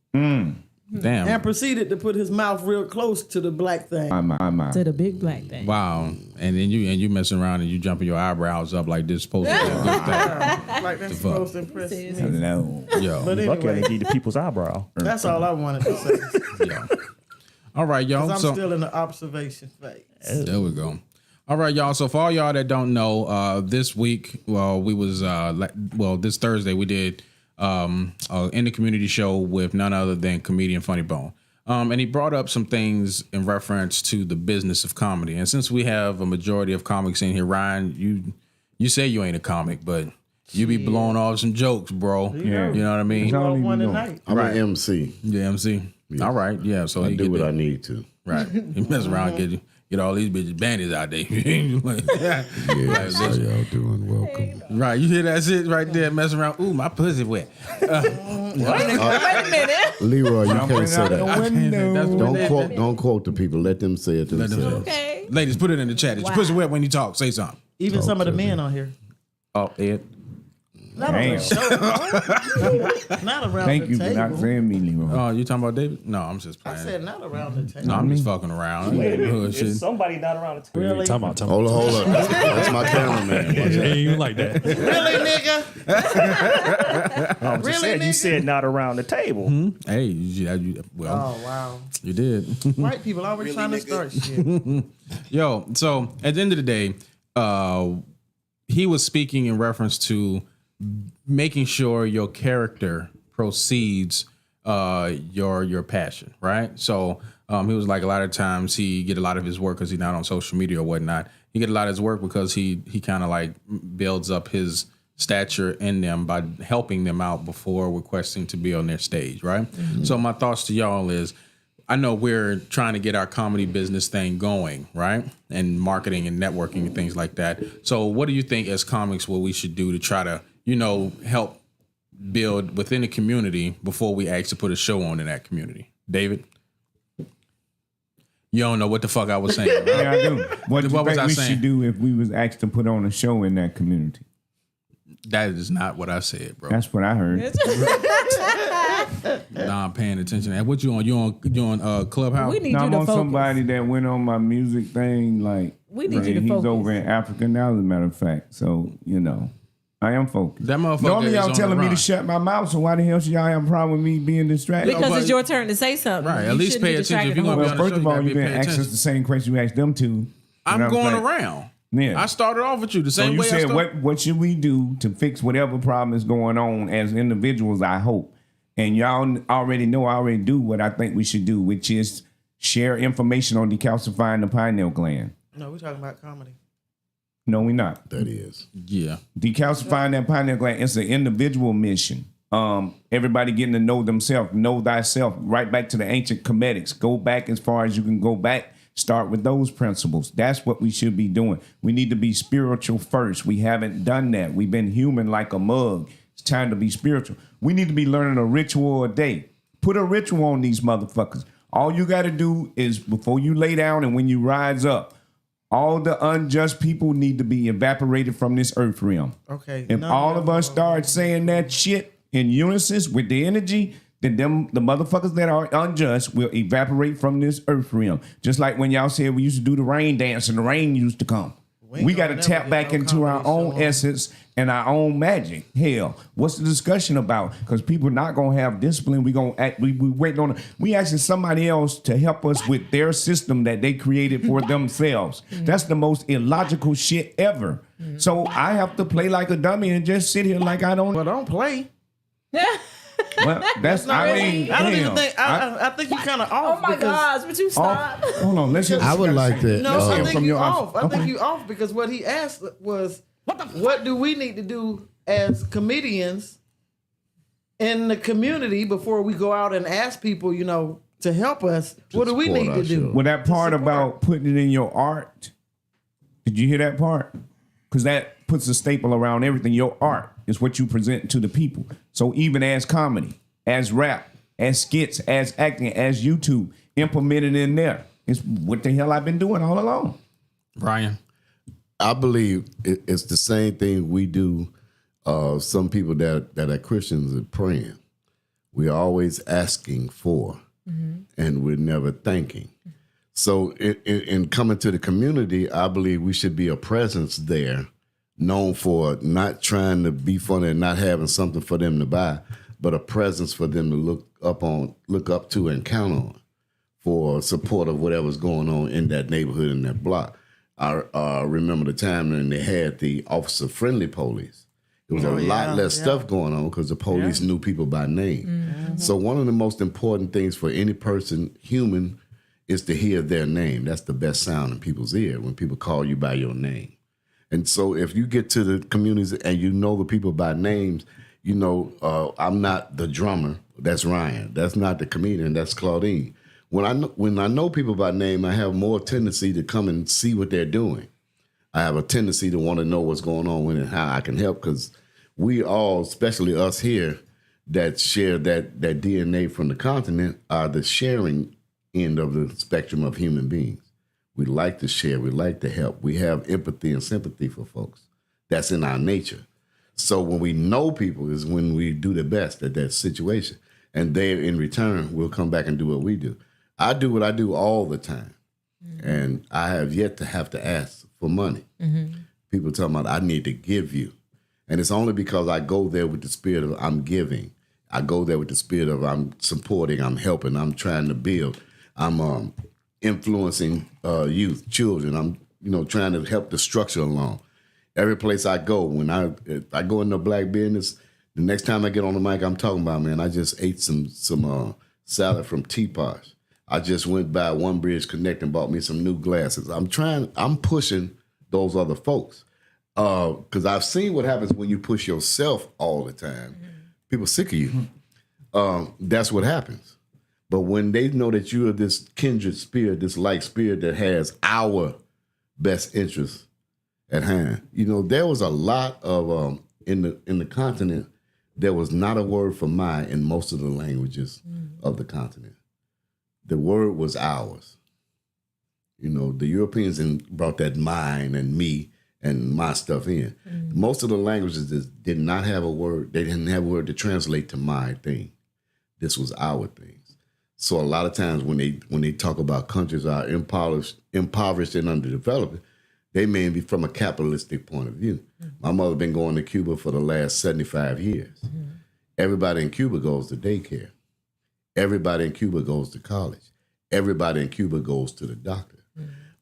Damn. And proceeded to put his mouth real close to the black thing. To the big black thing. Wow. And then you messing around and you jumping your eyebrows up like this supposed to be a good thing. Like that's supposed to impress me. Hello. Yo. But Lucky I anyway, didn't give the people's eyebrow. that's all I wanted to say. Yeah. All right, y'all. 'Cause I'm still in the observation phase. There we go. All right, y'all. So for all y'all that don't know, this week, we was this Thursday we did in the community show with none other than comedian Funny Bone. And he brought up some things in reference to the business of comedy. And since we have a majority of comics in here, Ryan, you say you ain't a comic, but you be blowing off some jokes, bro. Yeah. You know what I mean? One tonight. I'm an MC. Yeah, MC. Yes. All right. Yeah. So I he do get what that. I need to. Right. He mess around, get all these bitches bandits out there. Yes, how y'all doing? Welcome. Right. You hear that shit right there, messing around. Ooh, my pussy wet. Wait a minute. Leroy, you can't say that. That's Don't quote the people. Let them say it themselves. Okay. Ladies, put it in the chat. Is your pussy wet when you talk? Say something. Even some of the men on here. Oh, Ed. Not on the show. Not around Thank the you table. for not saying me, Leroy. Oh, you talking about David? No, I'm just I playing. said not around the table. No, I'm just fucking around. Is somebody not around the table? Really? Time out. Hold up. That's my cameraman. Watch It out. ain't even like that. Really, nigga? I was just Really, saying, you nigga? said not around the table. Hey, well, Oh wow. you did. White people always trying to start shit. Yo, so at the end of the day, he was speaking in reference to making sure your character proceeds your passion, right? So he was like, a lot of times he get a lot of his work because he's not on social media or whatnot. He get a lot of his work because he kind of like builds up his stature in them by helping them out before requesting to be on their stage, right? Mm-hmm. So my thoughts to y'all is, I know we're trying to get our comedy business thing going, right? And marketing and networking and things like that. So what do you think as comics what we should do to try to, help build within the community before we actually put a show on in that community? David? You don't know what the fuck I was saying, right? Yeah, I do. What do you What was think I we saying? should do if we was asked to put on a show in that community? That is not what I said, bro. That's what I heard. Nah, I'm paying attention. And what you on? You on Clubhouse? We need No, you I'm to on focus. somebody that went on my music thing. Like, We need you to he's focus. over in Africa now, as a matter of fact. So, I am focused. That motherfucker Normally, is y'all on telling the me to run. shut my mouth, so why the hell should y'all have a problem with me being distracted? Because it's your turn to say something. Right, at You least shouldn't pay be attention. If distracted you're gonna the be whole on the Well, show, first you of all, gotta you be can paying ask us attention. the same question you asked them to. I'm And I was going like- around. Yeah. I started off with you the So same you way. said, what should we do to fix whatever problem is going on as individuals, I hope. And y'all already know I already do what I think we should do, which is share information on decalcifying the pineal gland. No, we're talking about comedy. No, we're not. That is. Yeah. Decalcifying that pineal gland is an individual mission. Everybody getting to know themselves, know thyself, right back to the ancient Comedics. Go back as far as you can go back. Start with those principles. That's what we should be doing. We need to be spiritual first. We haven't done that. We've been human like a mug. It's time to be spiritual. We need to be learning a ritual a day. Put a ritual on these motherfuckers. All you got to do is before you lay down and when you rise up, all the unjust people need to be evaporated from this earth realm. Okay. If all of us start saying that shit in unison with the energy, then the motherfuckers that are unjust will evaporate from this earth realm. Just like when y'all said we used to do the rain dance and the rain used to come. We got to tap back into our own essence and our own magic. Hell, what's the discussion about? Because people not gonna have discipline. We gonna act. We waiting on. We asking somebody else to help us with their system that they created for themselves. That's the most illogical shit ever. So I have to play like a dummy and just sit here like I don't. Well, don't play. Well, that's. Not I really. mean, I don't damn. even think. I think you kind of off. Oh my gosh, would you stop? Hold on, let's. I would like to. No, I hear think from you your off. I okay. think you off because what he asked was, what do we need to do as comedians in the community before we go out and ask people, to help us? What do we support need our to do? show. Well, that part about putting it in your art, did you hear that part? Because that puts a staple around everything. Your art is what you present to the people. So even as comedy, as rap, as skits, as acting, as YouTube, implement it in there. It's what the hell I've been doing all along. Brian. I believe it's the same thing we do. Some people that are Christians are praying. We're always asking for, and we're never thanking. So in coming to the community, I believe we should be a presence there, known for not trying to be funny and not having something for them to buy, but a presence for them to look up to and count on for support of whatever's going on in that neighborhood, in that block. I remember the time when they had the officer-friendly police. There was a lot less stuff going on because the police knew people by name. Mm-hmm. So one of the most important things for any person, human, is to hear their name. That's the best sound in people's ear when people call you by your name. And so if you get to the communities and you know the people by names, I'm not the drummer. That's Ryan. That's not the comedian. That's Claudine. When I know people by name, I have more tendency to come and see what they're doing. I have a tendency to want to know what's going on and how I can help, because we all, especially us here, that share that DNA from the continent, are the sharing end of the spectrum of human beings. We like to share. We like to help. We have empathy and sympathy for folks. That's in our nature. So when we know people is when we do the best at that situation. And they, in return, will come back and do what we do. I do what I do all the time. And I have yet to have to ask for money. People talking about, I need to give you. And it's only because I go there with the spirit of I'm giving. I go there with the spirit of I'm supporting, I'm helping, I'm trying to build. I'm influencing youth, children. I'm trying to help the structure along. Every place I go, if I go into black business, the next time I get on the mic, I'm talking about, man, I just ate some salad from Teapots. I just went by One Bridge Connect and bought me some new glasses. I'm pushing those other folks. Because I've seen what happens when you push yourself all the time. People sick of you. That's what happens. But when they know that you are this kindred spirit, this like spirit that has our best interests at hand. There was a lot of, in the continent, there was not a word for my in most of the languages of the continent. The word was ours. The Europeans brought that mine and me and my stuff in. Most of the languages did not have a word. They didn't have a word to translate to my thing. This was our things. So a lot of times when they talk about countries are impoverished and underdeveloped, they may be from a capitalistic point of view. My mother been going to Cuba for the last 75 years. Everybody in Cuba goes to daycare. Everybody in Cuba goes to college. Everybody in Cuba goes to the doctor.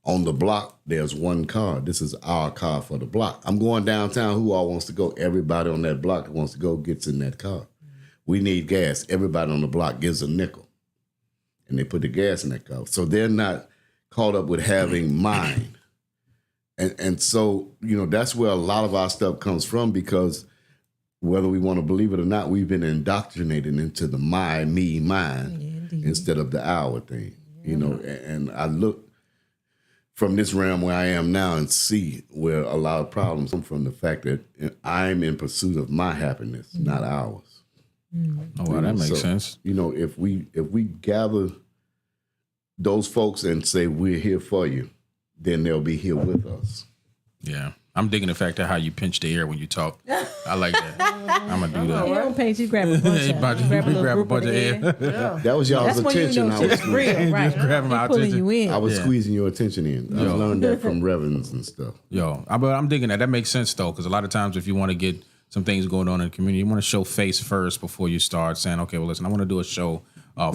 On the block, there's one car. This is our car for the block. I'm going downtown. Who all wants to go? Everybody on that block that wants to go gets in that car. We need gas. Everybody on the block gives a nickel. And they put the gas in that car. So they're not caught up with having mine. And so, that's where a lot of our stuff comes from, because whether we want to believe it or not, we've been indoctrinated into the my, me, mine instead of the our thing, and I look from this realm where I am now and see where a lot of problems come from the fact that I'm in pursuit of my happiness, not ours. Oh, well, that makes sense. If we gather those folks and say, we're here for you, then they'll be here with us. Yeah. I'm digging the fact of how you pinch the air when you talk. I like that. I'm going to do that. You don't pinch, you grab a bunch of grab a bunch of air. That was y'all's attention. That's when you know real, right? Grabbing my pulling attention. you in. I was squeezing your attention in. I learned that from Revens and stuff. But I'm digging that. That makes sense, though, because a lot of times if you want to get some things going on in the community, you want to show face first before you start saying, okay, well, listen, I want to do a show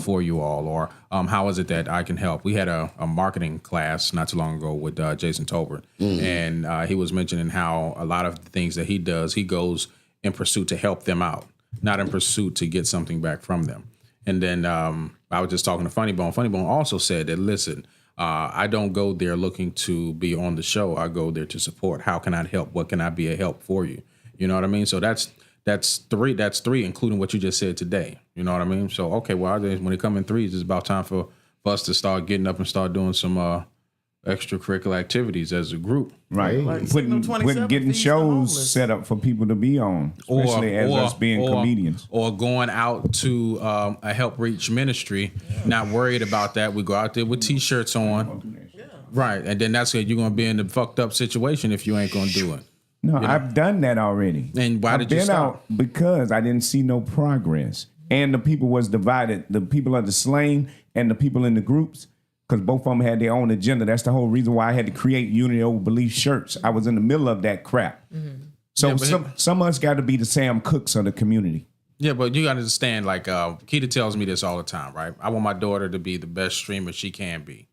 for you all, or how is it that I can help? We had a marketing class not too long ago with Jason Tolbert, and he was mentioning how a lot of the things that he does, he goes in pursuit to help them out, not in pursuit to get something back from them. And then I was just talking to Funny Bone. Funny Bone also said that, listen, I don't go there looking to be on the show. I go there to support. How can I help? What can I be a help for you? You know what I mean? So that's three. That's three, including what you just said today. You know what I mean? So, okay, well, when it come in threes, it's about time for us to start getting up and start doing some extracurricular activities as a group. Right. Getting shows set up for people to be on, especially as us being comedians. Or going out to a help reach ministry, not worried about that. We go out there with T-shirts on. Right. And then that's it. You're going to be in the fucked up situation if you ain't going to do it. No, I've done that already. And why did you stop? I've been out because I didn't see no progress. And the people was divided. The people of the slang and the people in the groups, because both of them had their own agenda. That's the whole reason why I had to create Unity Over Belief shirts. I was in the middle of that crap. So some of us got to be the Sam Cooks of the community. Yeah, but you got to understand, like, Keita tells me this all the time, right? I want my daughter to be the best streamer she can be.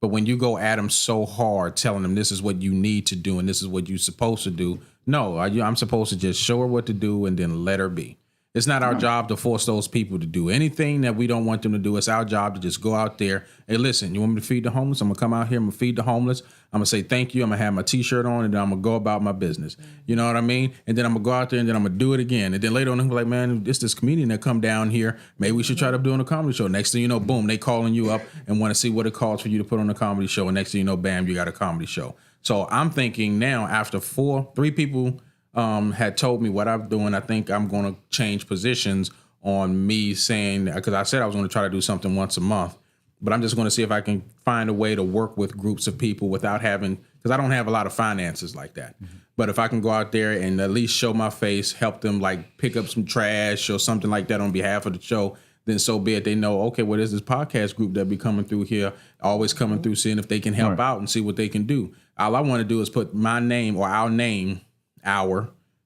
But when you go at them so hard, telling them this is what you need to do and this is what you're supposed to do, no, I'm supposed to just show her what to do and then let her be. It's not our job to force those people to do anything that we don't want them to do. It's our job to just go out there. Hey, listen, you want me to feed the homeless? I'm going to come out here. I'm going to feed the homeless. I'm going to say thank you. I'm going to have my T-shirt on, and then I'm going to go about my business. You know what I mean? And then I'm going to go out there, and then I'm going to do it again. And then later on, I'm like, man, it's this comedian that come down here. Maybe we should try to do a comedy show. Next thing you know, boom, they calling you up and want to see what it costs for you to put on a comedy show. And next thing you know, bam, you got a comedy show. So I'm thinking now, after three people had told me what I'm doing, I think I'm going to change positions on me saying, because I said I was going to try to do something once a month, but I'm just going to see if I can find a way to work with groups of people without having, because I don't have a lot of finances like that. But if I can go out there and at least show my face, help them like pick up some trash or something like that on behalf of the show, then so be it. They know, okay, well, there's this podcast group that be coming through here, always coming through, seeing if they can help out and see what they can do. All I want to do is put my name or our name,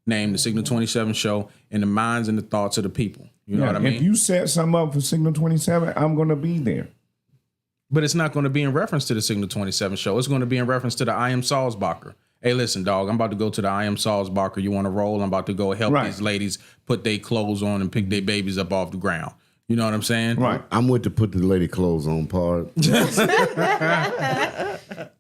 the Signal 27 show, in the minds and the thoughts of the people. You know what I mean? If you set something up for Signal 27, I'm going to be there. But it's not going to be in reference to the Signal 27 show. It's going to be in reference to the I Am Salzbacher. Hey, listen, dog, I'm about to go to the I Am Salzbacher. You want to roll? I'm about to go help these ladies put their clothes on and pick their babies up off the ground. You know what I'm saying? Right. I'm with the put the lady clothes on part.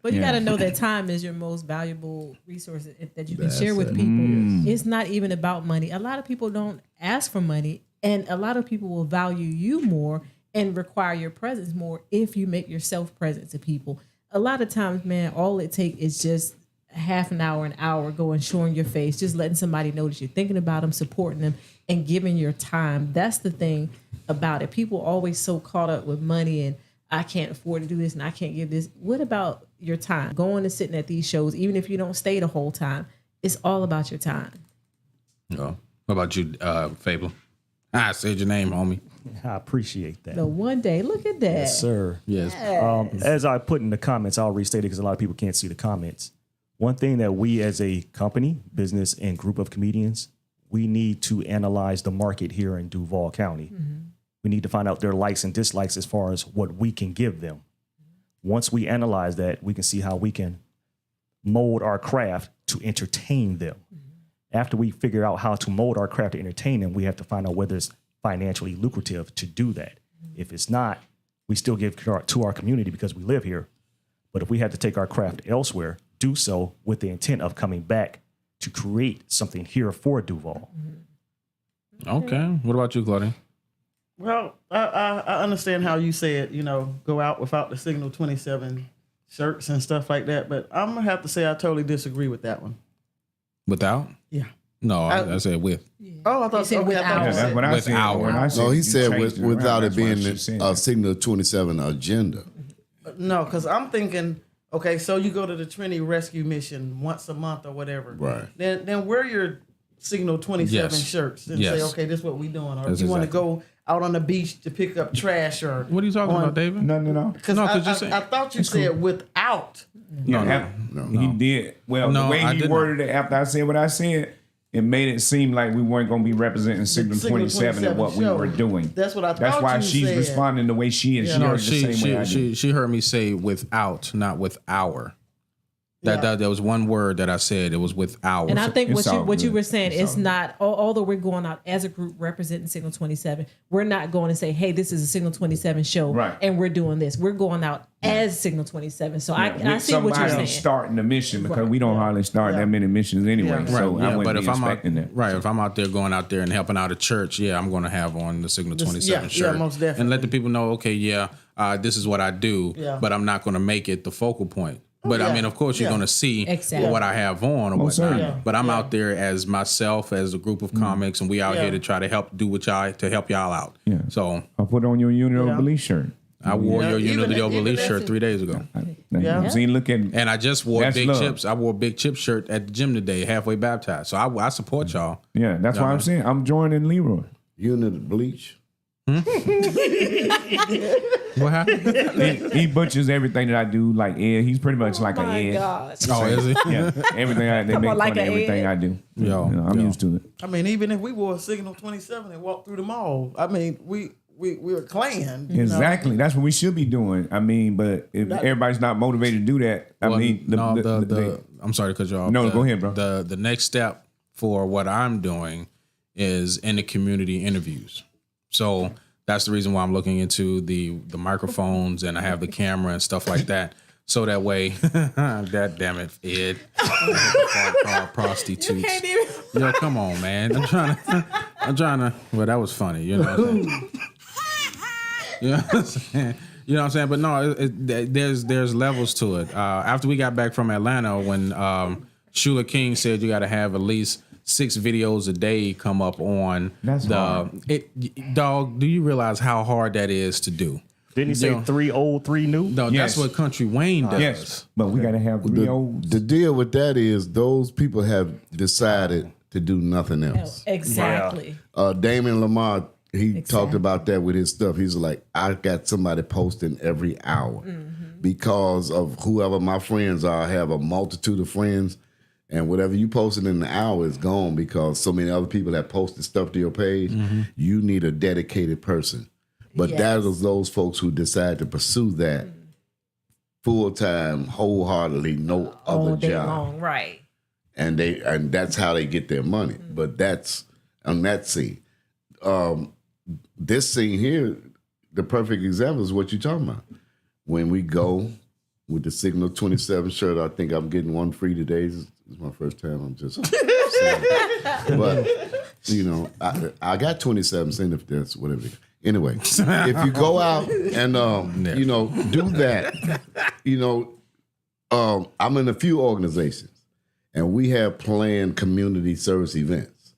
But you got to know that time is your most valuable resource that you can share with people. It's not even about money. A lot of people don't ask for money, and a lot of people will value you more and require your presence more if you make yourself present to people. A lot of times, man, all it takes is just half an hour, going, showing your face, just letting somebody know that you're thinking about them, supporting them, and giving your time. That's the thing about it. People always so caught up with money and I can't afford to do this and I can't give this. What about your time? Going and sitting at these shows, even if you don't stay the whole time, it's all about your time. Oh, what about you, Fable? I said your name, homie. I appreciate that. So one day, look at that. Yes, sir. Yes. As I put in the comments, I'll restate it because a lot of people can't see the comments. One thing that we as a company, business, and group of comedians, we need to analyze the market here in Duval County. We need to find out their likes and dislikes as far as what we can give them. Once we analyze that, we can see how we can mold our craft to entertain them. After we figure out how to mold our craft to entertain them, we have to find out whether it's financially lucrative to do that. If it's not, we still give to our community because we live here. But if we have to take our craft elsewhere, do so with the intent of coming back to create something here for Duval. Okay. What about you, Claudia? Well, I understand how you said, go out without the Signal 27 shirts and stuff like that, but I'm going to have to say I totally disagree with that one. Without? Yeah. No, I said with. Oh, I thought said okay, I thought you said What I With said, our. when I said No, he you said changed it without around, it that's why being she said a that. Signal 27 agenda. No, because I'm thinking, okay, so you go to the Trinity Rescue Mission once a month or whatever. Right. Then wear your Signal 27 Yes. shirts and Yes. say, okay, this is what we doing. Or That's if you want to exactly. go out on the beach to pick up trash or What are you talking about, David? No. Because No, 'cause you said- I thought you said without. He did. Well, No, the way I he didn't. worded it after I said what I said, it made it seem like we weren't going to be representing Signal Signal 27 and what we show. were doing. That's what I That's thought why you she's said. responding the way she is. Yeah. She No, heard it the same way I did. she heard me say without, not with our. Yeah. That was one word that I said. It was with our. And I think It's all what you good. were saying It's is all not, although we're going out as a group representing Signal 27, we're not going to say, hey, this is a Signal 27 show Right. and we're doing this. We're going out as Signal 27. So I With see what you're somebody saying. starting the mission because Right. we don't hardly start Yeah. that many missions anyway. Yeah. So I wouldn't but be if I'm out, expecting that. right, if I'm out there going out there and helping out a church, I'm going to have on the Signal 27 yeah, shirt, most definitely. and let the people know, okay, this is what I do, Yeah. but I'm not going to make it the focal point. But I yeah. mean, of course, you're Yeah. going to see Exactly. what I have on or Oh, whatnot. certainly. Yeah. But I'm Yeah. out there as myself, as a group of comics, and we out Yeah. here to try to help do what y'all to help y'all out. Yeah. So I'll put on your Unit Yeah. of Belief shirt. I wore Yeah, your even Unity if- of even Belief if shirt it- 3 days ago. Yeah. See, look at And I just wore That's Big love. Chips. I wore Big Chip shirt at the gym today, halfway baptized. So I support y'all. yeah. That's Yeah, why I'm man. saying I'm joining Leroy. Unit of bleach. What happened? He butchers everything that I do. Like Ed, he's pretty much like an Ed. Oh, is he? Yeah, everything they make like fun of an everything Ed. I do. Yo, I'm yo. used to it. I mean, even if we wore a Signal 27 and walked through the mall, I mean, we're a clan. you know? Exactly. That's what we should be doing. I mean, but if everybody's not motivated to do that, I Well, mean, I'm sorry to cut you off. No, go ahead, bro. The next step for what I'm doing is in the community interviews. So that's the reason why I'm looking into the microphones and I have the camera and stuff like that. So that way, that damn it, Ed, prostitutes. Yo, come on, man. I'm trying to. Well, that was funny. You know what I'm saying? You know what I'm saying? You know what I'm saying? But no, there's levels to it. After we got back from Atlanta, when Shula King said you got to have at least 6 videos a day come up on That's hard. Dog, do you realize how hard that is to do? Didn't he say 3 old, 3 new? No, Yes. that's what Country Wayne does. Yes, but we gotta have 3 olds. The deal with that is those people have decided to do nothing else. Exactly. Damon Lamar, he Exactly. talked about that with his stuff. He's like, I got somebody posting every hour because of whoever my friends are. I have a multitude of friends, and whatever you posted in the hour is gone because so many other people have posted stuff to your page. You need a dedicated person. But that is those folks who decide to pursue that full time, wholeheartedly, no other All day job. long, right? And that's how they get their money. But that's on that scene. This scene here, the perfect example is what you're talking about. When we go with the Signal 27 shirt, I think I'm getting one free today. This is my first time. I'm just saying. But you know, I got 27 cents if that's whatever. Anyway, if you go out and you know, do that, you know, I'm in a few organizations. And we have planned community service events.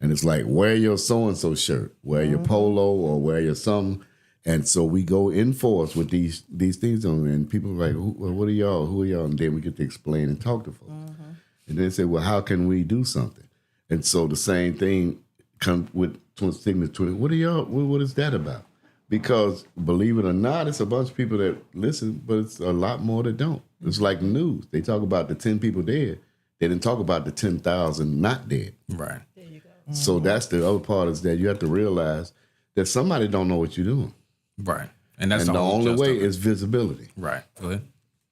And it's like, wear your so-and-so shirt, wear your polo or wear your something. And so we go in force with these things on, and people are like, what are y'all? Who are y'all? And then we get to explain and talk to folks. And then they say, well, how can we do something? And so the same thing comes with Signal 20. What are y'all, what is that about? Because believe it or not, it's a bunch of people that listen, but it's a lot more that don't. It's like news. They talk about the 10 people dead. They didn't talk about the 10,000 not dead. Right. There you go. So that's the other part is that you have to realize that somebody don't know what you're doing. Right. And that's the whole only gist way of it. is visibility. Right. Go ahead.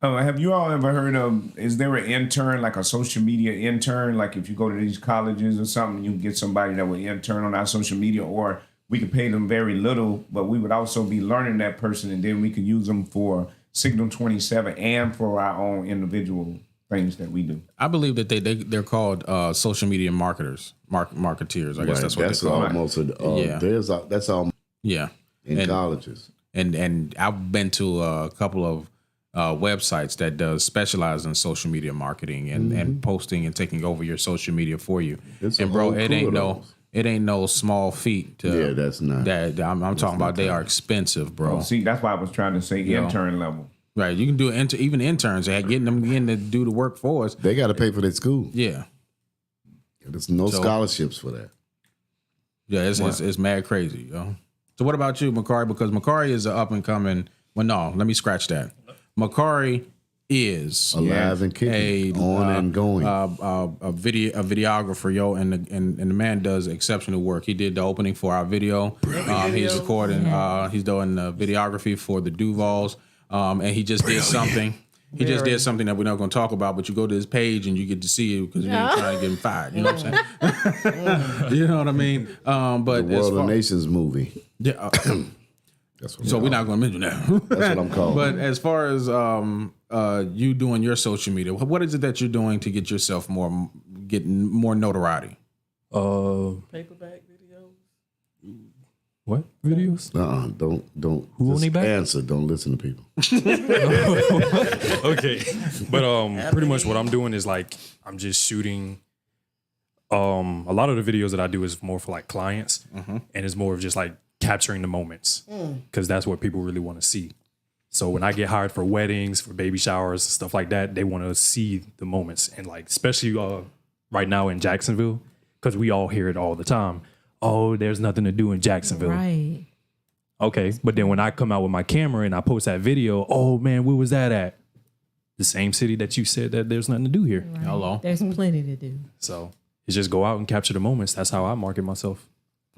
Have you all ever heard of, is there an intern, like a social media intern? Like if you go to these colleges or something, you can get somebody that would intern on our social media, or we could pay them very little, but we would also be learning that person, and then we could use them for Signal 27 and for our own individual things that we do. I believe that they're called social media marketers, marketeers. I guess that's what that's they call almost it. that's all Yeah. in colleges. And I've been to a couple of websites that does specialize in social media marketing and posting and taking over your social media for you. It's a and bro, whole it crew of ain't no small feat. To, that's not. That I'm talking about. They are expensive, bro. Oh, see, that's why I was trying to say intern level. Right, you can do even interns. Getting them in to do the work for us. They got to pay for their school. Yeah, there's no scholarships for that. Yeah, it's mad crazy, yo. So what about you, Makari? Because Makari is an up and coming. Well, no, let me scratch that. Makari is alive and kicking, and going. A videographer, yo, and the man does exceptional work. He did the opening for our video. He's recording. He's doing videography for the Duvals. And he just did something. He just did something that we're not going to talk about, but you go to his page and you get to see it because you ain't trying to get him fired. You know what I'm saying? You know what I mean? But the World of Nations movie. Yeah. So we're not going to mention that. That's what I'm calling. But as far as you doing your social media, what is it that you're doing to get yourself getting more notoriety? Paperback videos. What videos? Don't. Who only back? Answer. Don't listen to people. Okay, but pretty much what I'm doing is like I'm just shooting. A lot of the videos that I do is more for like clients, and it's more of just like capturing the moments because that's what people really want to see. So when I get hired for weddings, for baby showers, stuff like that, they want to see the moments, and like especially right now in Jacksonville because we all hear it all the time. Oh, there's nothing to do in Jacksonville. Right. Okay. But then when I come out with my camera and I post that video, oh man, where was that at? The same city that you said that there's nothing to do here. Right. Hello. There's plenty to do. So it's just go out and capture the moments. That's how I market myself.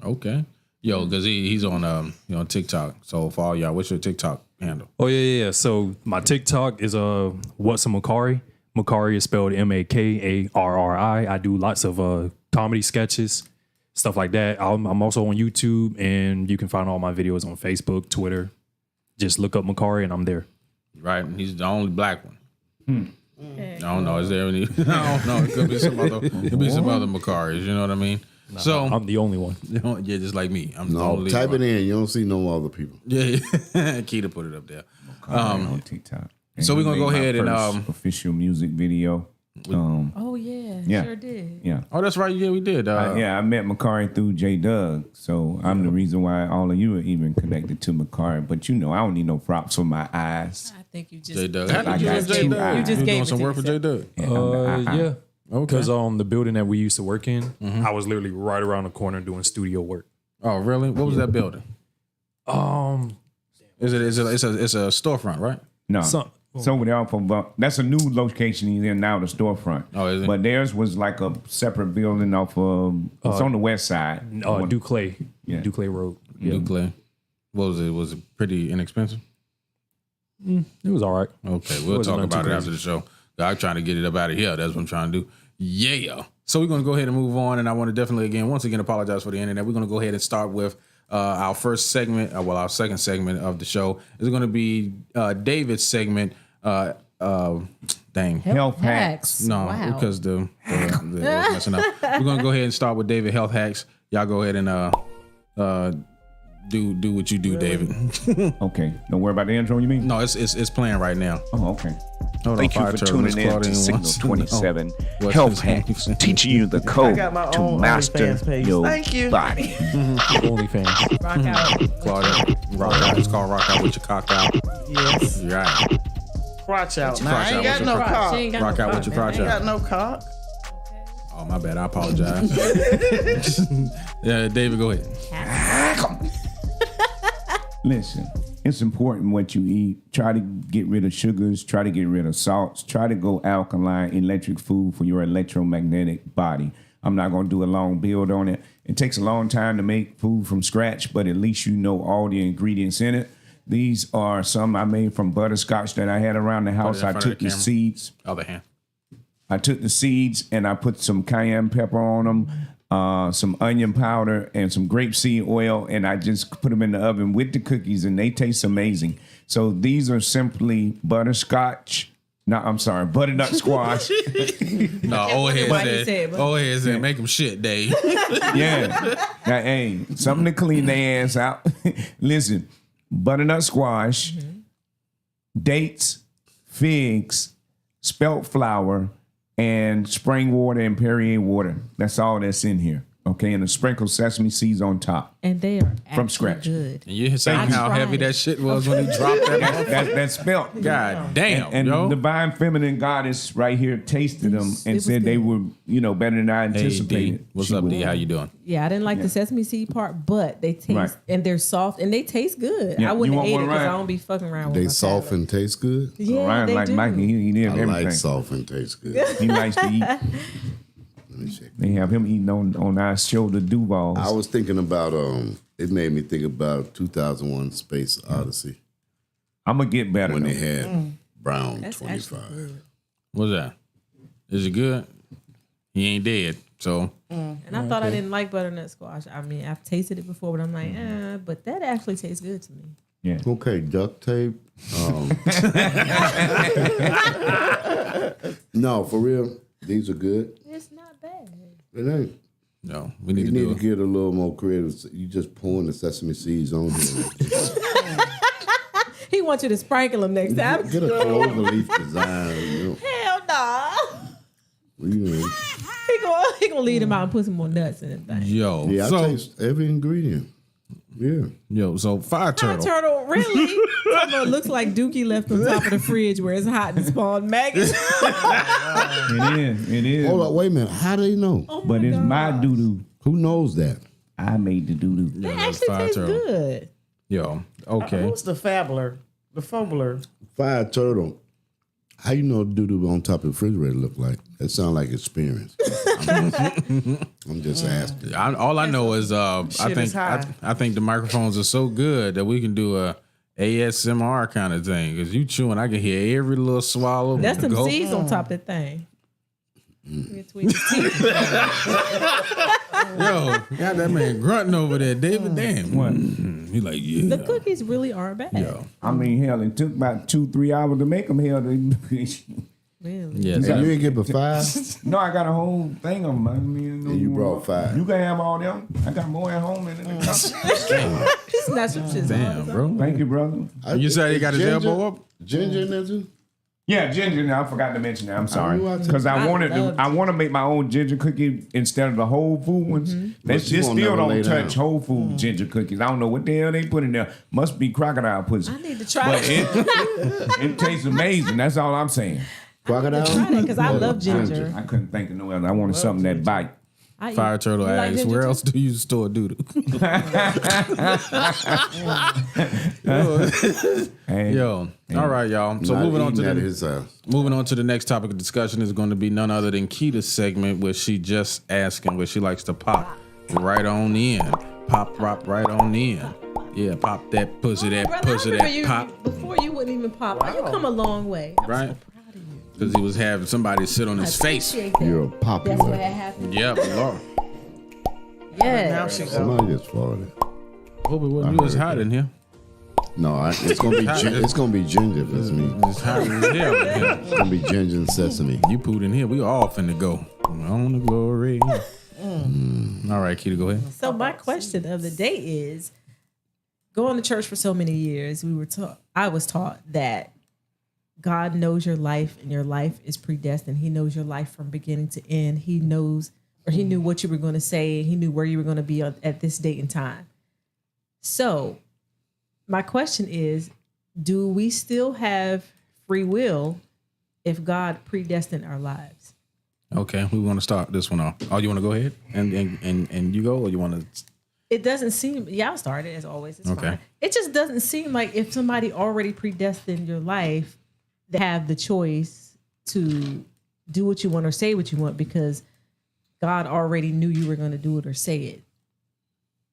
Okay. Yo, because he's on TikTok. So for all y'all, what's your TikTok handle? Oh yeah. So my TikTok is What's a Makari. Makari is spelled Makarri. I do lots of comedy sketches. Stuff like that. I'm also on YouTube, and you can find all my videos on Facebook, Twitter. Just look up Makari, and I'm there. Right, he's the only black one. I don't know. Is there any? I don't know. It could be some other. Could be some other Makaris. You know what I mean? No, so I'm the only one. Yeah, just like me. I'm the No, only type one. it in. You don't see no other people. Yeah, Keita put it up there. On TikTok. So we're gonna go made my ahead and first official music video. Oh yeah, Yeah. sure did. Yeah. Oh, that's right. Yeah, we did. Yeah, I met Makari through J Doug, so I'm the reason why all of you are even connected to Makari. But I don't need no props for my eyes. I think you just J Doug. I got J two Doug. eyes. You just You gave doing it some to work for J Doug? Yeah. Okay. Because the building that we used to work in, I was literally right around the corner doing studio work. Oh, really? What was that building? It's a storefront, right? No. So over there, that's a new location he's in now, the storefront. Oh, is it? But theirs was like a separate building off of, it's on the west side. Duclay. Yeah. Duclay Road. Yeah. Duclay. What was it? Was it pretty inexpensive? It was all right. Okay, we'll talk about it after the show. I'm trying to get it up out of here. That's what I'm trying to do. Yeah. So we're going to go ahead and move on. And I want to definitely, once again, apologize for the internet. We're going to go ahead and start with our first segment, our second segment of the show. Is going to be David's segment. Health hacks. No, Wow. because the it was messing up. We're going to go ahead and start with David health hacks. Y'all go ahead and do what you do, David. Okay. Don't worry about the intro, you mean? No, it's playing right now. Oh, okay. Hold Thank on, you for Fire Turtle, tuning Miss in to Claudine Signal wants- 27 What's Health this? Hacks, teaching you the code got my to own master OnlyFans page. your Thank you. body. OnlyFans. Rock out. Claudia, rock out. It's called rock out with your cock out. Yes. You're right. Crotch out. Now, Crotch I out ain't got with no your cock. She ain't got Rock no out with cock, your man. crotch Ain't got out. no cock. Oh, my bad. I apologize. Yeah, David, go ahead. Listen, it's important what you eat. Try to get rid of sugars. Try to get rid of salts. Try to go alkaline, electric food for your electromagnetic body. I'm not going to do a long build on it. It takes a long time to make food from scratch, but at least you know all the ingredients in it. These are some I made from butterscotch that I had around the house. I took the seeds. Other hand. I took the seeds and I put some cayenne pepper on them, some onion powder, and some grapeseed oil, and I just put them in the oven with the cookies, and they taste amazing. So these are simply butterscotch. No, I'm sorry, butternut squash. No, old head said, make them shit, Dave. Yeah. Now, hey, something to clean their ass out. Listen, butternut squash, dates, figs, spelt flour, and spring water and Perrier water. That's all that's in here. Okay, and a sprinkle sesame seeds on top. And they are From scratch. good. And you saying how tried heavy it. that shit was when he dropped that. That's spelt. God damn, And yo. the divine feminine goddess right here tasted them It and was said they good. were, better than I Hey, anticipated. D, what's She up, was. D? How you doing? Yeah, I didn't like the sesame seed part, but they taste Right. and they're soft and they taste good. Yeah, I you wouldn't want eat it one, because I Ryan? don't be fucking around with They my soft palate. and taste good. Yeah, Ryan they like do. Mikey, he did I everything. like soft and taste good. He likes to eat. Let me check. They have him eating on our shoulder Duvals. I was thinking about it made me think about 2001 Space Odyssey I'm gonna get better when though. they had Brown That's 25. actually good. What's that? Is it good? He ain't dead, so. And I thought I didn't like butternut squash. I mean, I've tasted it before, but I'm like, but that actually tastes good to me. Yeah. Okay, duct tape. No, for real, these are good. It's not bad. It ain't. No, we need You to need do to it. get a little more creative. You just pouring the sesame seeds on here. He wants you to sprinkle them next time. Get a clover leaf design. Hell nah. He gonna lead him out and put some more nuts in the thing. Yo, Yeah, I so, taste every ingredient. Yeah. so Fire Turtle. Turtle, really? It looks like Dookie left on top of the fridge where it's hot and spawned maggots. It is. Hold up, wait a minute. How do they know? But it's my doo-doo. Who knows that? I made the doo-doo. Yeah, It that's actually Fire tastes Turtle. good. Yo, okay. Who's the fabbler? The fumbler. Fire turtle. How you know doo-doo on top of the refrigerator look like? That sound like experience. I'm just asking. All I know is Shit is high. I think the microphones are so good that we can do a ASMR kind of thing. Because you chewing, I can hear every little swallow. That's some gulp. seeds on top of that thing. Between the teeth. Yo, got that man grunting over there, David. Damn. What? He like, yeah. The cookies really aren't bad. Yo. I mean, hell, it took about 2-3 hours to make them. Hell, Really? Yeah. And you didn't get but 5? no, I got a whole thing of them. I mean, And you brought 5. You can have all them. I got more at home than in the country. It's not some shit. Damn, bro. Thank you, brother. You said he got his elbow up? Ginger in there too? Yeah, ginger. Now I forgot to mention that. I'm sorry, Oh, I because I love want to make my own ginger cookie instead of the whole food ones. They But you still won't never don't lay touch down. whole food ginger cookies. I don't know what the hell they put in there. Must be crocodile pussy. I need to try But it. it tastes amazing. That's all I'm saying. Crocodile? Because I love ginger. I couldn't think of no other. I wanted something that bite. I eat- Fire Turtle you like asks, ginger where too? else do you store doodle? Hey, Yo, all right, y'all. So Not moving on to eating at the his house. moving on to the next topic of discussion is going to be none other than Keita's segment, where she just asking, where she likes to pop right on in, pop right on in. Yeah, pop that pussy, that Brother, pussy, I remember that you, pop. Before you wouldn't even pop. You come a long way. I'm Right. so proud of you. Because he was having somebody sit on I his face. appreciate that. You're a That's what popular. happened. Yeah, Lord. Yeah. Now she go. Somebody just farted. Hope it wasn't you. It's hot in here. No, it's gonna be it's gonna be ginger if it's me. It's hot in here. It's gonna be ginger and sesame. You pooed in here. We all finna go. On the glory. All right, Keita, go ahead. So my question of the day is, going to church for so many years, I was taught that God knows your life and your life is predestined. He knows your life from beginning to end. He knows, or he knew what you were going to say. He knew where you were going to be at this date and time. So my question is, do we still have free will if God predestined our lives? Okay, we want to start this one off. Oh, you want to go ahead and you go, or you want to? It doesn't seem, y'all started as always. It's Okay. fine. It just doesn't seem like if somebody already predestined your life, they have the choice to do what you want or say what you want because God already knew you were going to do it or say it.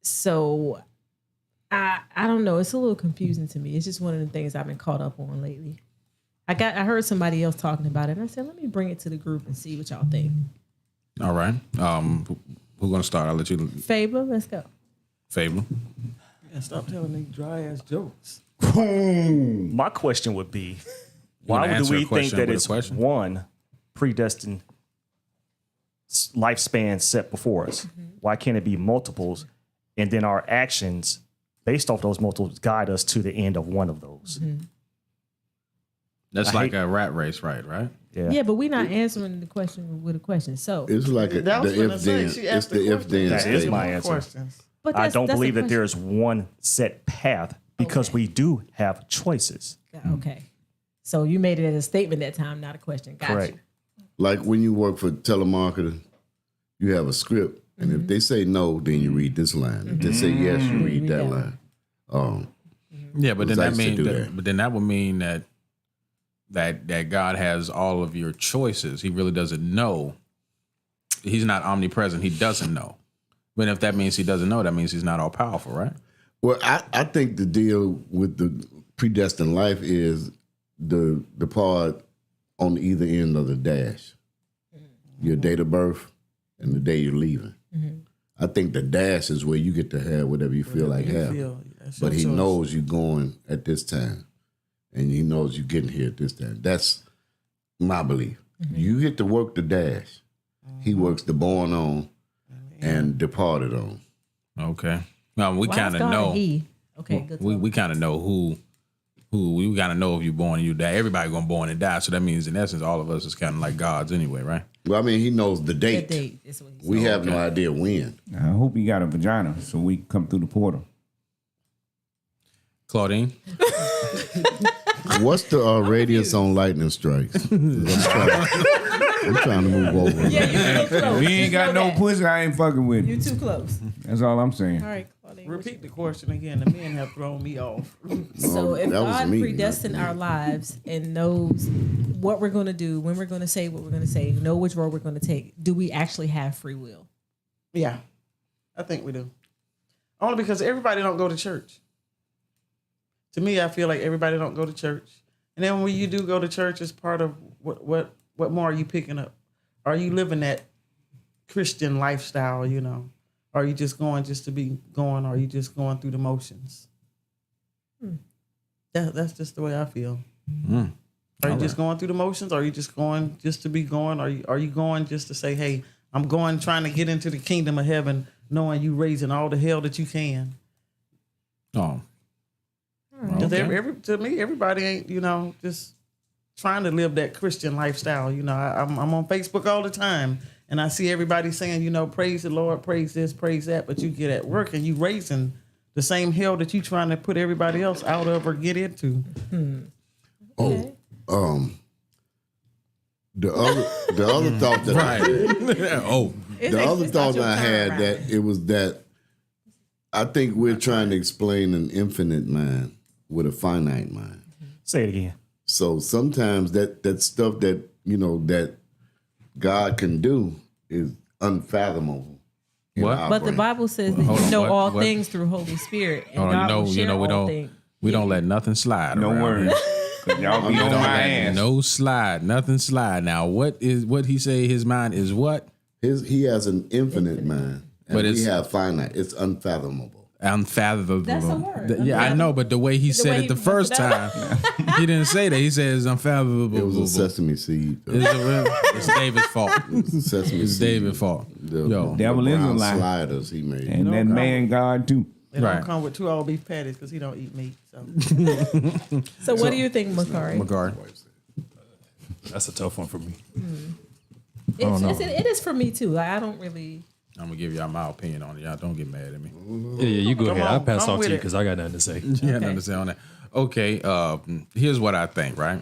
So I don't know. It's a little confusing to me. It's just one of the things I've been caught up on lately. I heard somebody else talking about it, and I said, let me bring it to the group and see what y'all think. All right. Who's gonna start? I'll let you. Fable, let's go. Fable. Yeah, stop telling these dry ass jokes. My question would be, why wanna do answer a we think question that with a it's question? one predestined lifespan set before us? Why can't it be multiples? And then our actions based off those multiples guide us to the end of one of those. That's I like hate- a rat race, right? Yeah, but we're not answering the question with a question. So It's like the if then. It's the if then. That is statement. my answer. But I that's- don't that's believe a that there is one set path because we do have choices. Okay. So you made it as a statement that time, not a question. Got Correct. you. Like when you work for telemarketer, you have a script, and if they say no, then you read this line. If they say yes, you read that line. Yeah, but then I that used to means do that, that. but then that would mean that God has all of your choices. He really doesn't know. He's not omnipresent. He doesn't know. But if that means he doesn't know, that means he's not all powerful, right? Well, I think the deal with the predestined life is the part on either end of the dash. Your date of birth and the day you're leaving. I think the dash is where you get to have whatever you feel like having. But he knows you're going at this time. And he knows you're getting here at this time. That's my belief. You get to work the dash. He works the born on and departed on. Okay. Well, we Why kind is of God know. he? Okay, good. We kind of know who we kind of know if you're born and you die. Everybody gonna born and die. So that means in essence, all of us is kind of like gods anyway, right? Well, I mean, he knows the date. The date is what he We have no idea when. I hope he got a vagina so we can come through the portal. Claudine. What's the radius on lightning strikes? I'm trying to move over. Yeah, you're too close. If he ain't got no pussy, I ain't fucking with You're him. too close. That's all I'm saying. All right, Claudine. Repeat the question again. The men have thrown me off. So if that was God me, predestined our lives and knows what we're going to do, when we're going to say what we're going to say, know which road we're going to take, do we actually have free will? Yeah, I think we do. Only because everybody don't go to church. To me, I feel like everybody don't go to church. And then when you do go to church, it's part of what more are you picking up? Are you living that Christian lifestyle, you know? Are you just going just to be going? Or are you just going through the motions? That's just the way I feel. Are you just going through the motions? Or are you just going just to be going? Are you going just to say, hey, I'm going trying to get into the kingdom of heaven, knowing you raising all the hell that you can? Oh. Because to me, everybody ain't, just trying to live that Christian lifestyle. You know, I'm on Facebook all the time, and I see everybody saying, you know, praise the Lord, praise this, praise that. But you get at work and you raising the same hell that you trying to put everybody else out of or get into. Oh, the other thought that I had, the other thought I had that it was that I think we're trying to explain an infinite mind with a finite mind. Say it again. So sometimes that stuff that, you know, that God can do is unfathomable. But the Bible says that you know all things through Holy Spirit. And God will share all things. We don't let nothing slide. No worries. Y'all be on my ass. No slide, nothing slide. Now, what he say? His mind is what? He has an infinite mind, and but we have finite. It's unfathomable. Unfathomable. That's a word. Yeah, I know, but the way he said it the first time, he didn't say that. He said it's unfathomable. It was a sesame seed. It's David's fault. It's David's fault. The devil is a lie. Sliders he made, and that man God too. They don't come with 2 all beef patties because he don't eat meat. So what do you think, Makari? That's a tough one for me. It is for me too. Like, I don't really. I'm gonna give y'all my opinion on it. Y'all don't get mad at me. Yeah, you go ahead. I'll pass off to you because I got nothing to say. You got nothing to say on that. Okay, here's what I think, right?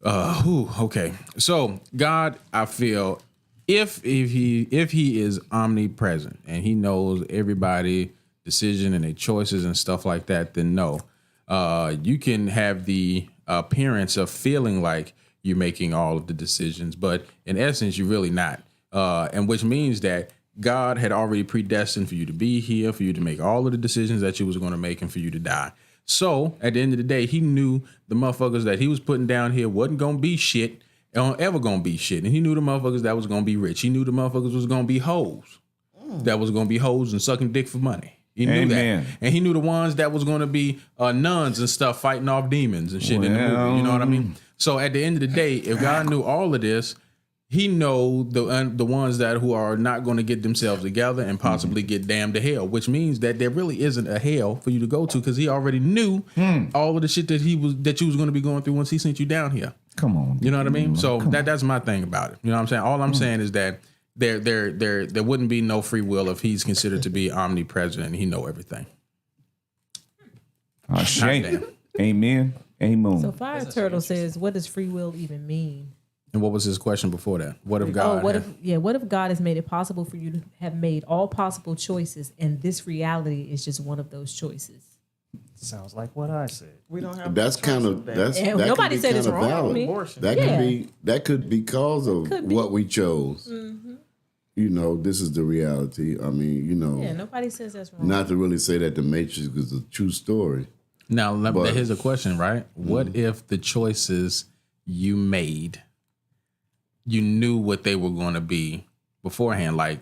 Okay. So God, I feel if he is omnipresent and he knows everybody decision and their choices and stuff like that, then no. You can have the appearance of feeling like you're making all of the decisions, but in essence, you're really not. And which means that God had already predestined for you to be here, for you to make all of the decisions that you was going to make and for you to die. So at the end of the day, he knew the motherfuckers that he was putting down here wasn't going to be shit, and ever going to be shit. And he knew the motherfuckers that was going to be rich. He knew the motherfuckers was going to be hoes. That was going to be hoes and sucking dick for money. He knew that. And he knew the ones that was going to be nuns and stuff fighting off demons and shit in the movie. You know what I mean? So at the end of the day, if God knew all of this, he know the ones that who are not going to get themselves together and possibly get damned to hell, which means that there really isn't a hell for you to go to because he already knew all of the shit that you was going to be going through once he sent you down here. Come on. You know what I mean? So that's my thing about it. You know what I'm saying? All I'm saying is that there wouldn't be no free will if he's considered to be omnipresent and he know everything. Amen. Amen. So Fire Turtle says, what does free will even mean? And what was his question before that? What if God? What if God has made it possible for you to have made all possible choices, and this reality is just one of those choices? Sounds like what I said. We don't have. That's kind of that nobody said it's wrong. Valid. That could be because of what we chose. Mm-hmm. You know, this is the reality. I mean, you know. Yeah, nobody says that's wrong. Not to really say that the Matrix is a true story. Now, here's a question, right? What if the choices you made, you knew what they were going to be beforehand? Like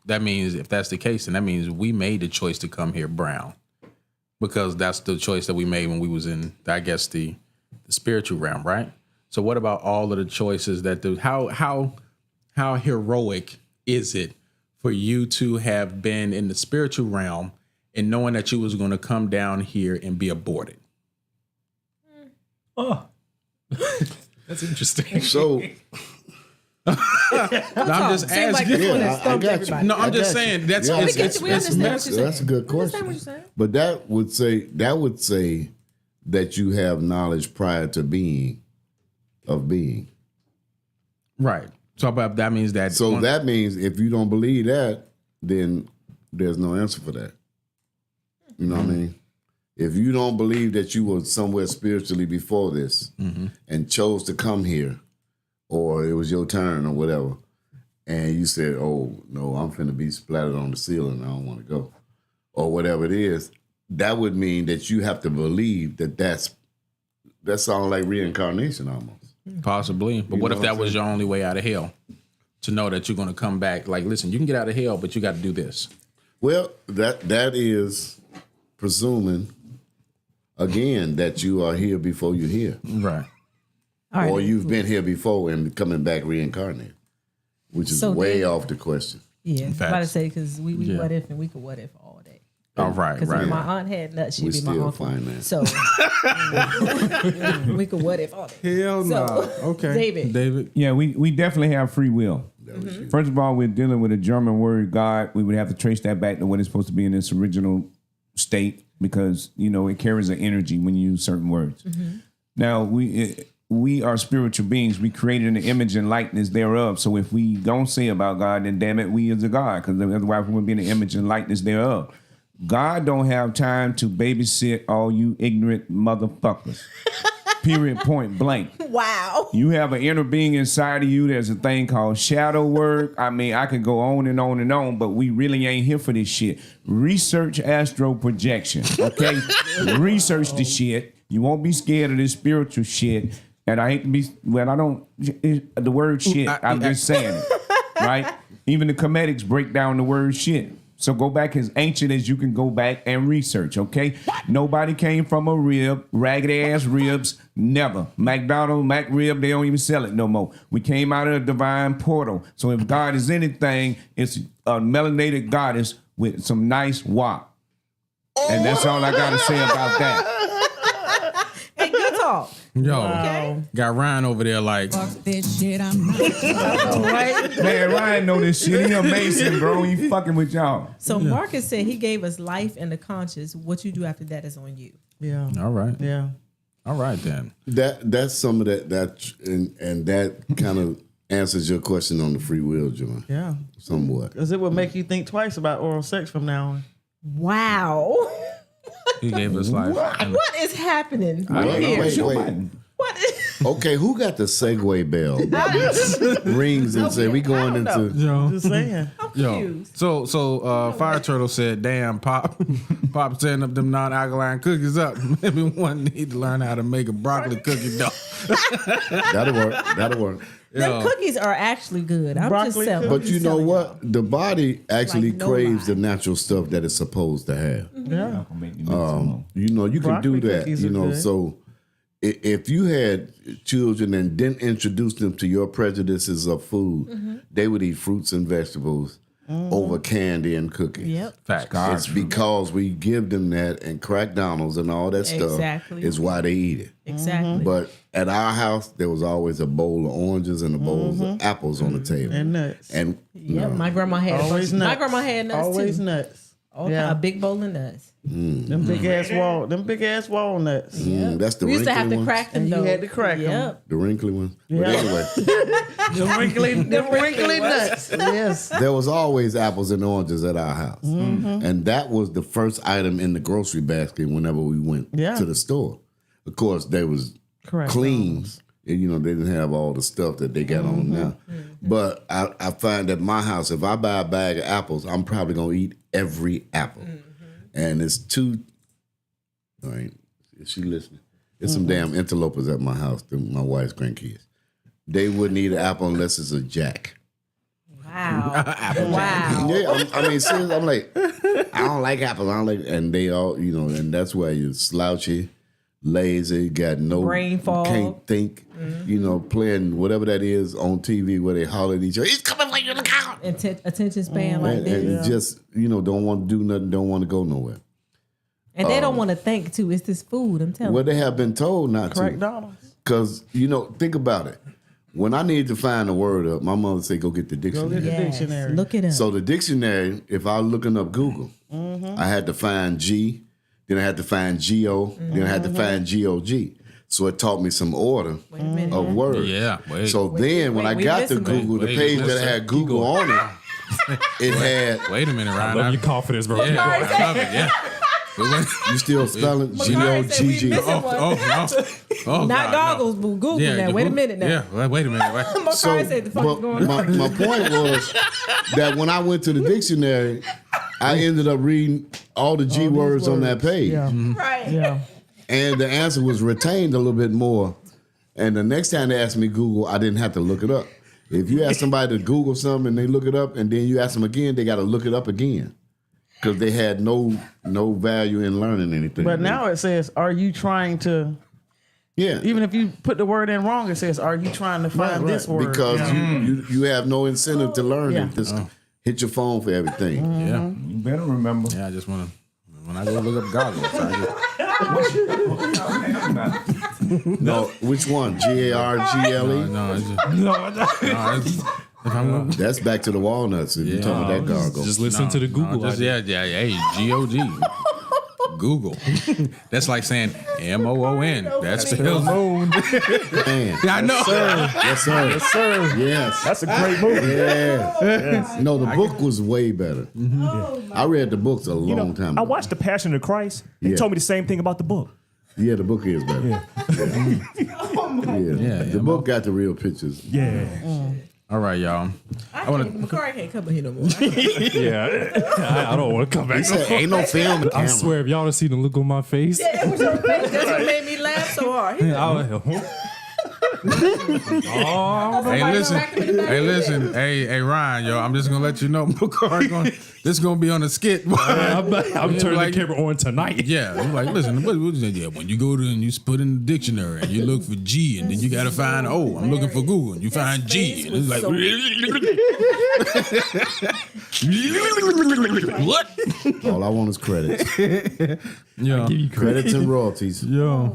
that means if that's the case, then that means we made the choice to come here brown, because that's the choice that we made when we was in, I guess, the spiritual realm, right? So what about all of the choices that how heroic is it for you to have been in the spiritual realm and knowing that you was going to come down here and be aborted? Oh, that's interesting. So I'm just asking. I got you. No, I'm just saying that's a good question. But that would say that you have knowledge prior to being. Right. So that means that. So that means if you don't believe that, then there's no answer for that. You know what I mean? If you don't believe that you were somewhere spiritually before this and chose to come here, or it was your turn or whatever, and you said, oh, no, I'm finna be splattered on the ceiling, I don't want to go, or whatever it is, that would mean that you have to believe that sounds like reincarnation almost. Possibly. But what if that was your only way out of hell? To know that you're going to come back. Like, listen, you can get out of hell, but you got to do this. Well, that is presuming, again, that you are here before you're here. Right. Or you've been here before and coming back reincarnated, which is way off the question. Yeah, I'm about to say, because we what if and we could what if all day. Oh, right, Because right, if my right. aunt had nuts, she'd We be my still uncle. find that. So we could what if all that. Hell So, no. Okay. David. Yeah, we definitely have free will. First of all, we're dealing with a German word, God. We would have to trace that back to what it's supposed to be in its original state because, you know, it carries an energy when you use certain words. Now, we are spiritual beings. We created in the image and likeness thereof. So if we don't say about God, then damn it, we is a God because otherwise we would be in the image and likeness thereof. God don't have time to babysit all you ignorant motherfuckers. Period, point blank. Wow. You have an inner being inside of you. There's a thing called shadow work. I mean, I could go on and on and on, but we really ain't here for this shit. Research astral projection, okay? Research the shit. You won't be scared of this spiritual shit. And I hate to be, well, I don't, the word shit, I'm just saying it, right? Even the comedics break down the word shit. So go back as ancient as you can go back and research, okay? Nobody came from a rib, ragged ass ribs, never. McDonald's, McRib, they don't even sell it no more. We came out of a divine portal. So if God is anything, it's a melanated goddess with some nice wop. And that's all I got to say about that. Hey, good talk. Yo, Okay. got Ryan over there like, This shit, I'm not. Right? Man, Ryan know this shit. He amazing, bro. He fucking with y'all. So Marcus said he gave us life and the conscious. What you do after that is on you. Yeah. all right. Yeah. All right then. That's some of that and that kind of answers your question on the free will, John. Yeah. Somewhat. Because it would make you think twice about oral sex from now on. Wow. He gave us life. What is happening Wait, here? wait. What is Okay, who got the Segway bell? Rings and say we going into. Yo, Just saying. yo. So Fire Turtle said, "Damn, Pop setting up them non-alkaline cookies up. Maybe one need to learn how to make a broccoli cookie dough." That'll work. Them cookies are actually good. I'm just Broccoli selling. But you know what? The body actually Like, no craves lie. the natural stuff that it's supposed to have. Yeah. You know, you can do Broccoli that. cookies You are know, good. so if you had children and didn't introduce them to your prejudices of food, they would eat fruits and vegetables over candy and cookies. Yep. Facts. It's because we give them that and crack Donalds and all that stuff Exactly. is why they eat it. Exactly. But at our house, there was always a bowl of oranges and a bowl of apples on the table. And nuts. And Yep. My grandma had Always nuts. My grandma had nuts Always too. nuts. A big bowl of nuts. Them big ass walnuts. that's the We used to have to ones. crack them And you though. had to crack 'em. Yep. The wrinkly ones. Yeah. But anyway, Them wrinkly nuts. Yes. there was always apples and oranges at our house. And that was the first item in the grocery basket whenever we went to the store. Of course, they was Correct. clean. And, you know, they didn't have all the stuff that they got on now. But I find at my house, if I buy a bag of apples, I'm probably going to eat every apple. And it's all right, is she listening? There's some damn interlopers at my house, my wife's grandkids. They wouldn't eat an apple unless it's a jack. Wow. Wow. Yeah, I mean, seriously, I'm like, I don't like apples. I don't like, and they all, you know, and that's why you're slouchy, lazy, got no Brain fog. can't think, you know, playing whatever that is on TV where they holler at each other. He's coming for you, look out! Attention span like And this. just, you know, don't want to do nothing, don't want to go nowhere. And they don't want to think too. It's this food. I'm telling Well, you. they have been told not Crack to. Donalds. Because, you know, think about it. When I need to find a word up, my mother say, go get the dictionary. Go get the dictionary. Look it up. So the dictionary, if I was looking up Google, I had to find G, then I had to find G-O, then I had to find G-O-G. So it taught me some order of words. Yeah. So then when I got to Google, the page that had Google on it, it had... Wait a minute, Ryan. Love your confidence, bro. Yeah, I love it. Yeah. You still spelling G-O-G-G. Oh, Not God, goggles, no. boo. Google that. Wait a minute now. Yeah, wait a minute. My car said the fuck is going on. My point was that when I went to the dictionary, I ended up reading all the G words on that page. Yeah. Right. Yeah. And the answer was retained a little bit more. And the next time they asked me Google, I didn't have to look it up. If you ask somebody to Google something and they look it up, and then you ask them again, they got to look it up again. Because they had no value in learning anything. But now it says, are you trying to... Yeah. Even if you put the word in wrong, it says, are you trying to find this word? Because you have no incentive to learn Yeah. it. Just hit your phone for everything. Yeah. You better remember. Yeah, I just want to when I go look up goggles. No, which one? GARGLE? No, it's just, That's back to the walnuts. If you're talking about that gargle. Just listen to the Google. Hey, GOG. Google. That's like saying MOON. That spells moon. Man. I know. Yes, sir. Yes, sir. Yes. That's a great movie. Yeah. No, the book was way better. I read the books a long time ago. I watched The Passion of Christ. He told me the same thing about the book. Yeah, the book is better. Yeah. The book got the real pictures. Yeah. All right, y'all. McCarry can't come in here no more. I don't want to come back. He said, ain't no film. I swear, if y'all don't see the look on my face. Yeah, that was your face. That's what made me laugh so hard. Hey, listen. Hey, Ryan, yo, I'm just gonna let you know, this is gonna be on the skit. I'm turning the camera on tonight. Yeah, I'm like, listen, what when you go to and you put in the dictionary and you look for G, and then you gotta find I'm looking for Google, and you find G, and it's like, what? All I want is credits. Yeah, credits and royalties. Yo,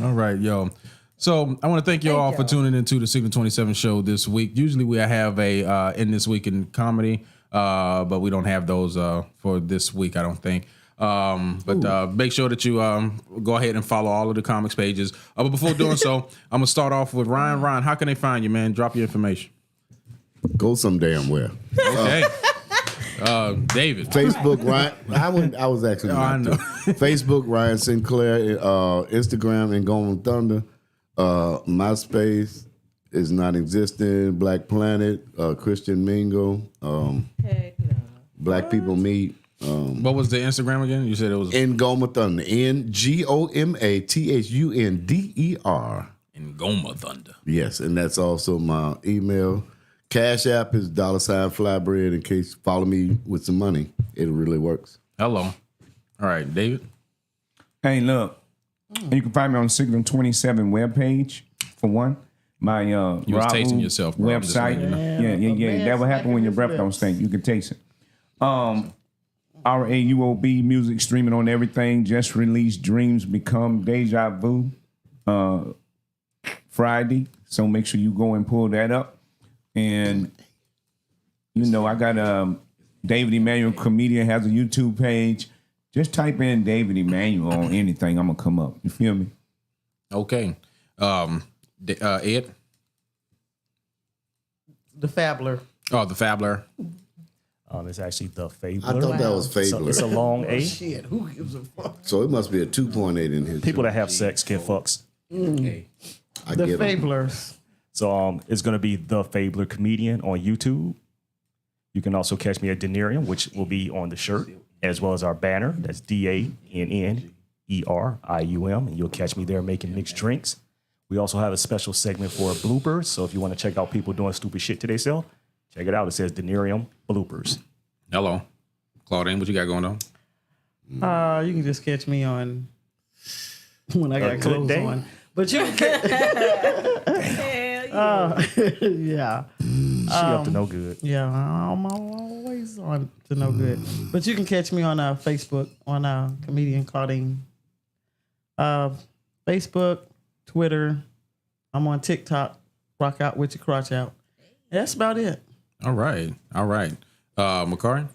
all right, yo. So I want to thank you all for tuning into the Signal 27 show this week. Usually we have a in this week in comedy, but we don't have those for this week, I don't think. But make sure that you go ahead and follow all of the comics pages. But before doing so, I'm gonna start off with Ryan. Ryan, how can they find you, man? Drop your information. Go some damn where. Okay. David. Facebook, Ryan. I was actually. I know. Facebook, Ryan Sinclair. Instagram, and Going Thunder. MySpace is non-existent. Black Planet, Christian Mingle, Black People Meet. What was the Instagram again? You said it was Ngoma Thunder. NGOMATHUNDER. Ngoma Thunder. Yes, and that's also my email. Cash App is $Flybread. In case follow me with some money, it really works. Hello. All right, David. Hey, look. You can find me on the Signal 27 webpage, for one. My You was tasting yourself, bro. website. Yeah. That will happen when your breath don't stink. You can taste it. RAUOB music streaming on everything. Just released Dreams Become Deja Vu Friday. So make sure you go and pull that up. And, I got David Emmanuel Comedian has a YouTube page. Just type in David Emmanuel on anything. I'm going to come up. You feel me? Okay. Ed? The Fabler. Oh, the Fabler. It's actually the Fabler. I thought that was Fabler. It's a long A. Shit, who gives a fuck? So it must be a 2.8 in here. People that have sex get fucks. I The get 'em. Fablers. So it's going to be The Fabler Comedian on YouTube. You can also catch me at Denerium, which will be on the shirt, as well as our banner. That's DANNERIUM. And you'll catch me there making mixed drinks. We also have a special segment for bloopers. So if you want to check out people doing stupid shit to themselves, check it out. It says Denerium Bloopers. Hello. Claudine, what you got going on? You can just catch me on when I got clothes day. on. But you can yeah. She up to no good. Yeah, I'm always on to no good. But you can catch me on Facebook on Comedian Claudine. Facebook, Twitter. I'm on TikTok. Rock out with your crotch out. That's about it. All right. Makari?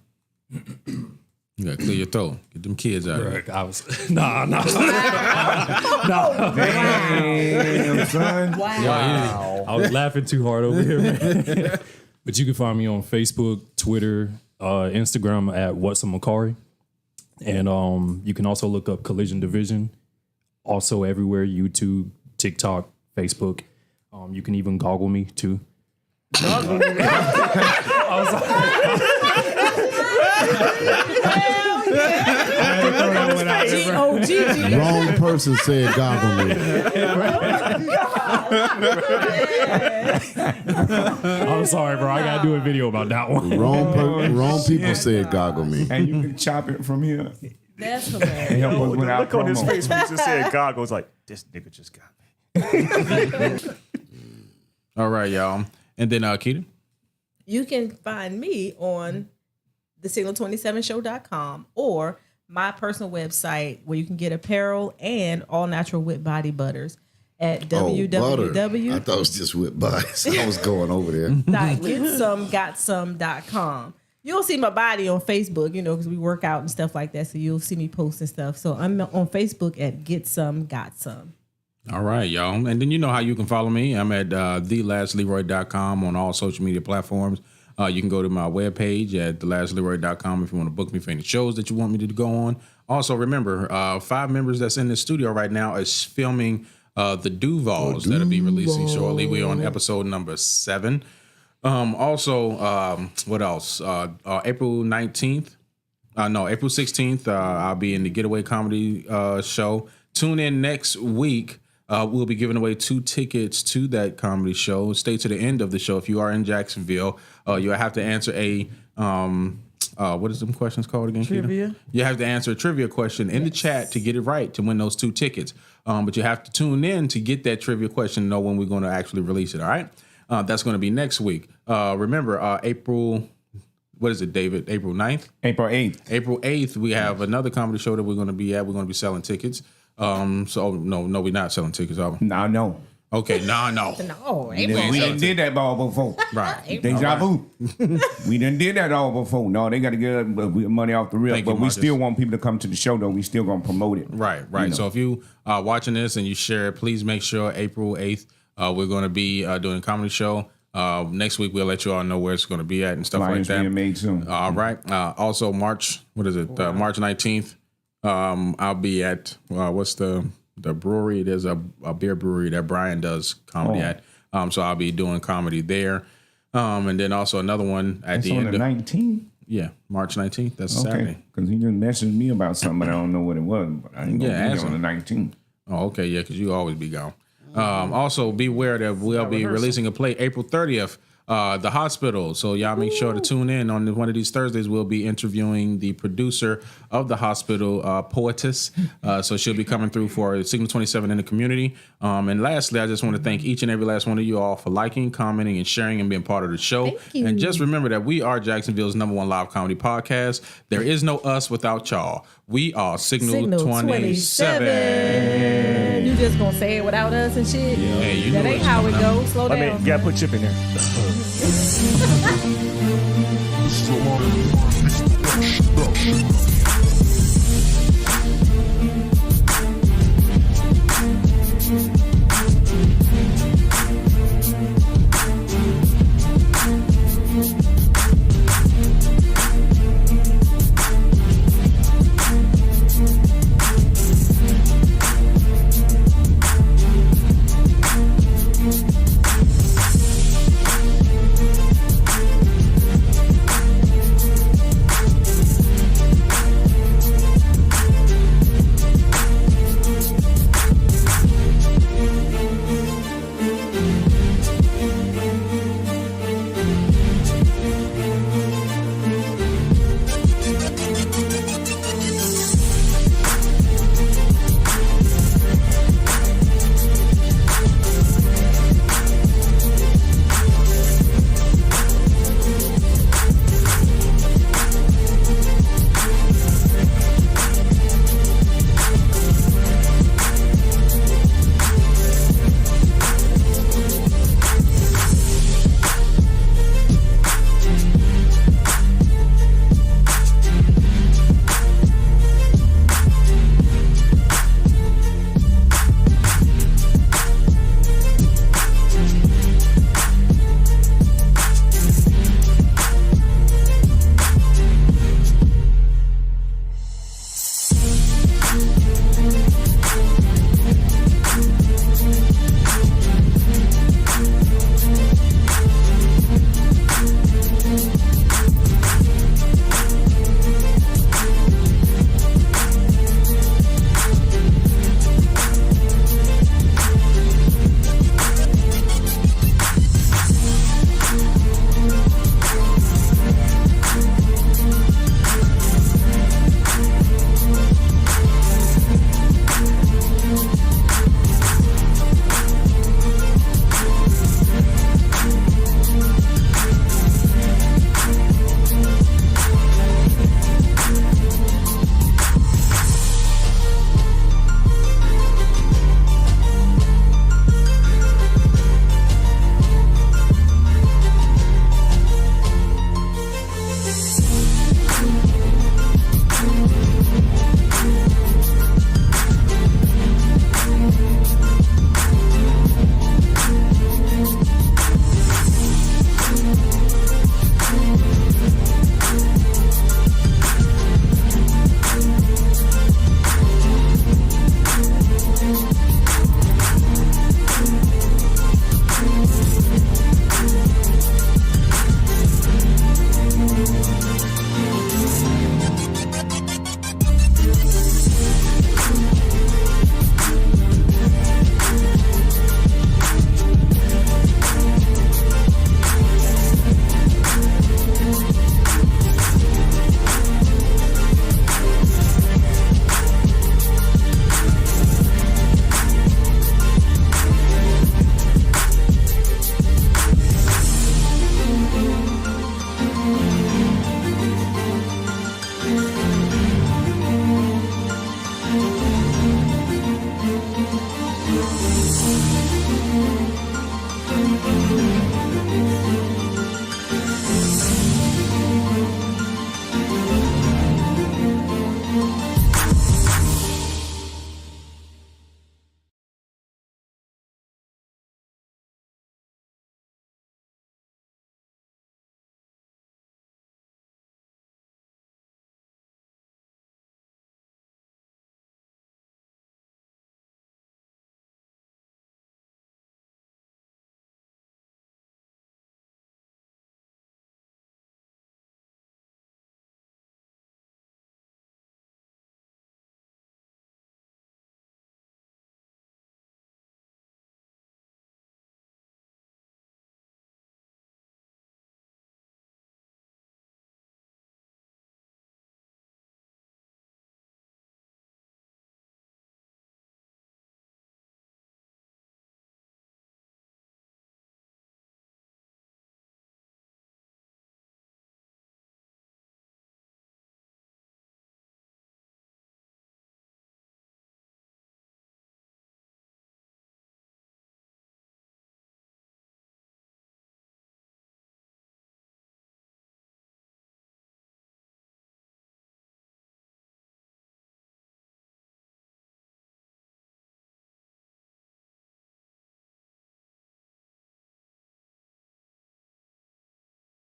You gotta clear your throat. Get them kids out of here. I was nah. Damn, son. Wow. I was laughing too hard over here, man. But you can find me on Facebook, Twitter, Instagram at What's a Makari. And you can also look up Collision Division. Also everywhere, YouTube, TikTok, Facebook. You can even goggle me too. Wrong person said goggle me. I'm sorry, bro. I gotta do a video about that one. Wrong people said goggle me. And you can chop it from here. That's hilarious. And help us The without look on his promo. face when he just said goggle was like, this nigga just got me. All right, y'all. And then Keita? You can find me on thesignal27show.com or my personal website where you can get apparel and all natural wet body butters at Butter. I www. thought it was just with bodies. I was going over there. .getsomegotsome.com. You'll see my body on Facebook, because we work out and stuff like that. So you'll see me post and stuff. So I'm on Facebook at Get Some Got Some. All right, y'all. And then you know how you can follow me. I'm at thelastleroy.com on all social media platforms. You can go to my webpage at thelastleroy.com if you want to book me for any shows that you want me to go on. Also, remember, 5 members that's in the studio right now is filming the Duvals that'll be releasing shortly. We're on episode number 7. Also, what else? April 19th. April 16th, I'll be in the Getaway Comedy show. Tune in next week. We'll be giving away 2 tickets to that comedy show. Stay to the end of the show. If you are in Jacksonville, you'll have to answer a what is them questions called again? Trivia. Keita? You have to answer a trivia question in the chat to get it right to win those 2 tickets. But you have to tune in to get that trivia question and know when we're going to actually release it. All right. That's going to be next week. Remember, April, what is it, David? April 9th? April 8th. April 8th, we have another comedy show that we're going to be at. We're going to be selling tickets. So no, we're not selling tickets, are we? No. Okay, no. No, We done did that all before. Right. Deja vu. We done did that all before. No, they got to get money off the rip. Thank But you, we Marcus. still want people to come to the show, though. We still going to promote it. Right. You know. So if you are watching this and you share it, please make sure April 8th, we're going to be doing a comedy show. Next week, we'll let you all know where it's going to be at and stuff Flyers like that. being made soon. All right. Also, March 19th, I'll be at, what's the brewery? There's a beer brewery that Brian does comedy at. So I'll be doing comedy there. And then also another one at the end of 19th? Yeah, March 19th. That's Saturday. Because he just messaged me about something, but I don't know what it was. But I ain't going to be ask there on the him. 19th. Oh, okay, yeah, because you always be gone. Also, beware that we'll be releasing a play April 30th, The Hospital. So y'all make sure to tune in on one of these Thursdays. We'll be interviewing the producer of The Hospital, Poetess. So she'll be coming through for Signal 27 in the community. And lastly, I just want to thank each and every last one of you all for liking, commenting, and sharing and being part of the show. Thank you. And just remember that we are Jacksonville's #1 live comedy podcast. There is no us without y'all. We are Signal 27. You just gonna say it without us and shit? Hey, you that know ain't what's how it going on. goes. Slow down. You gotta put Chip in there.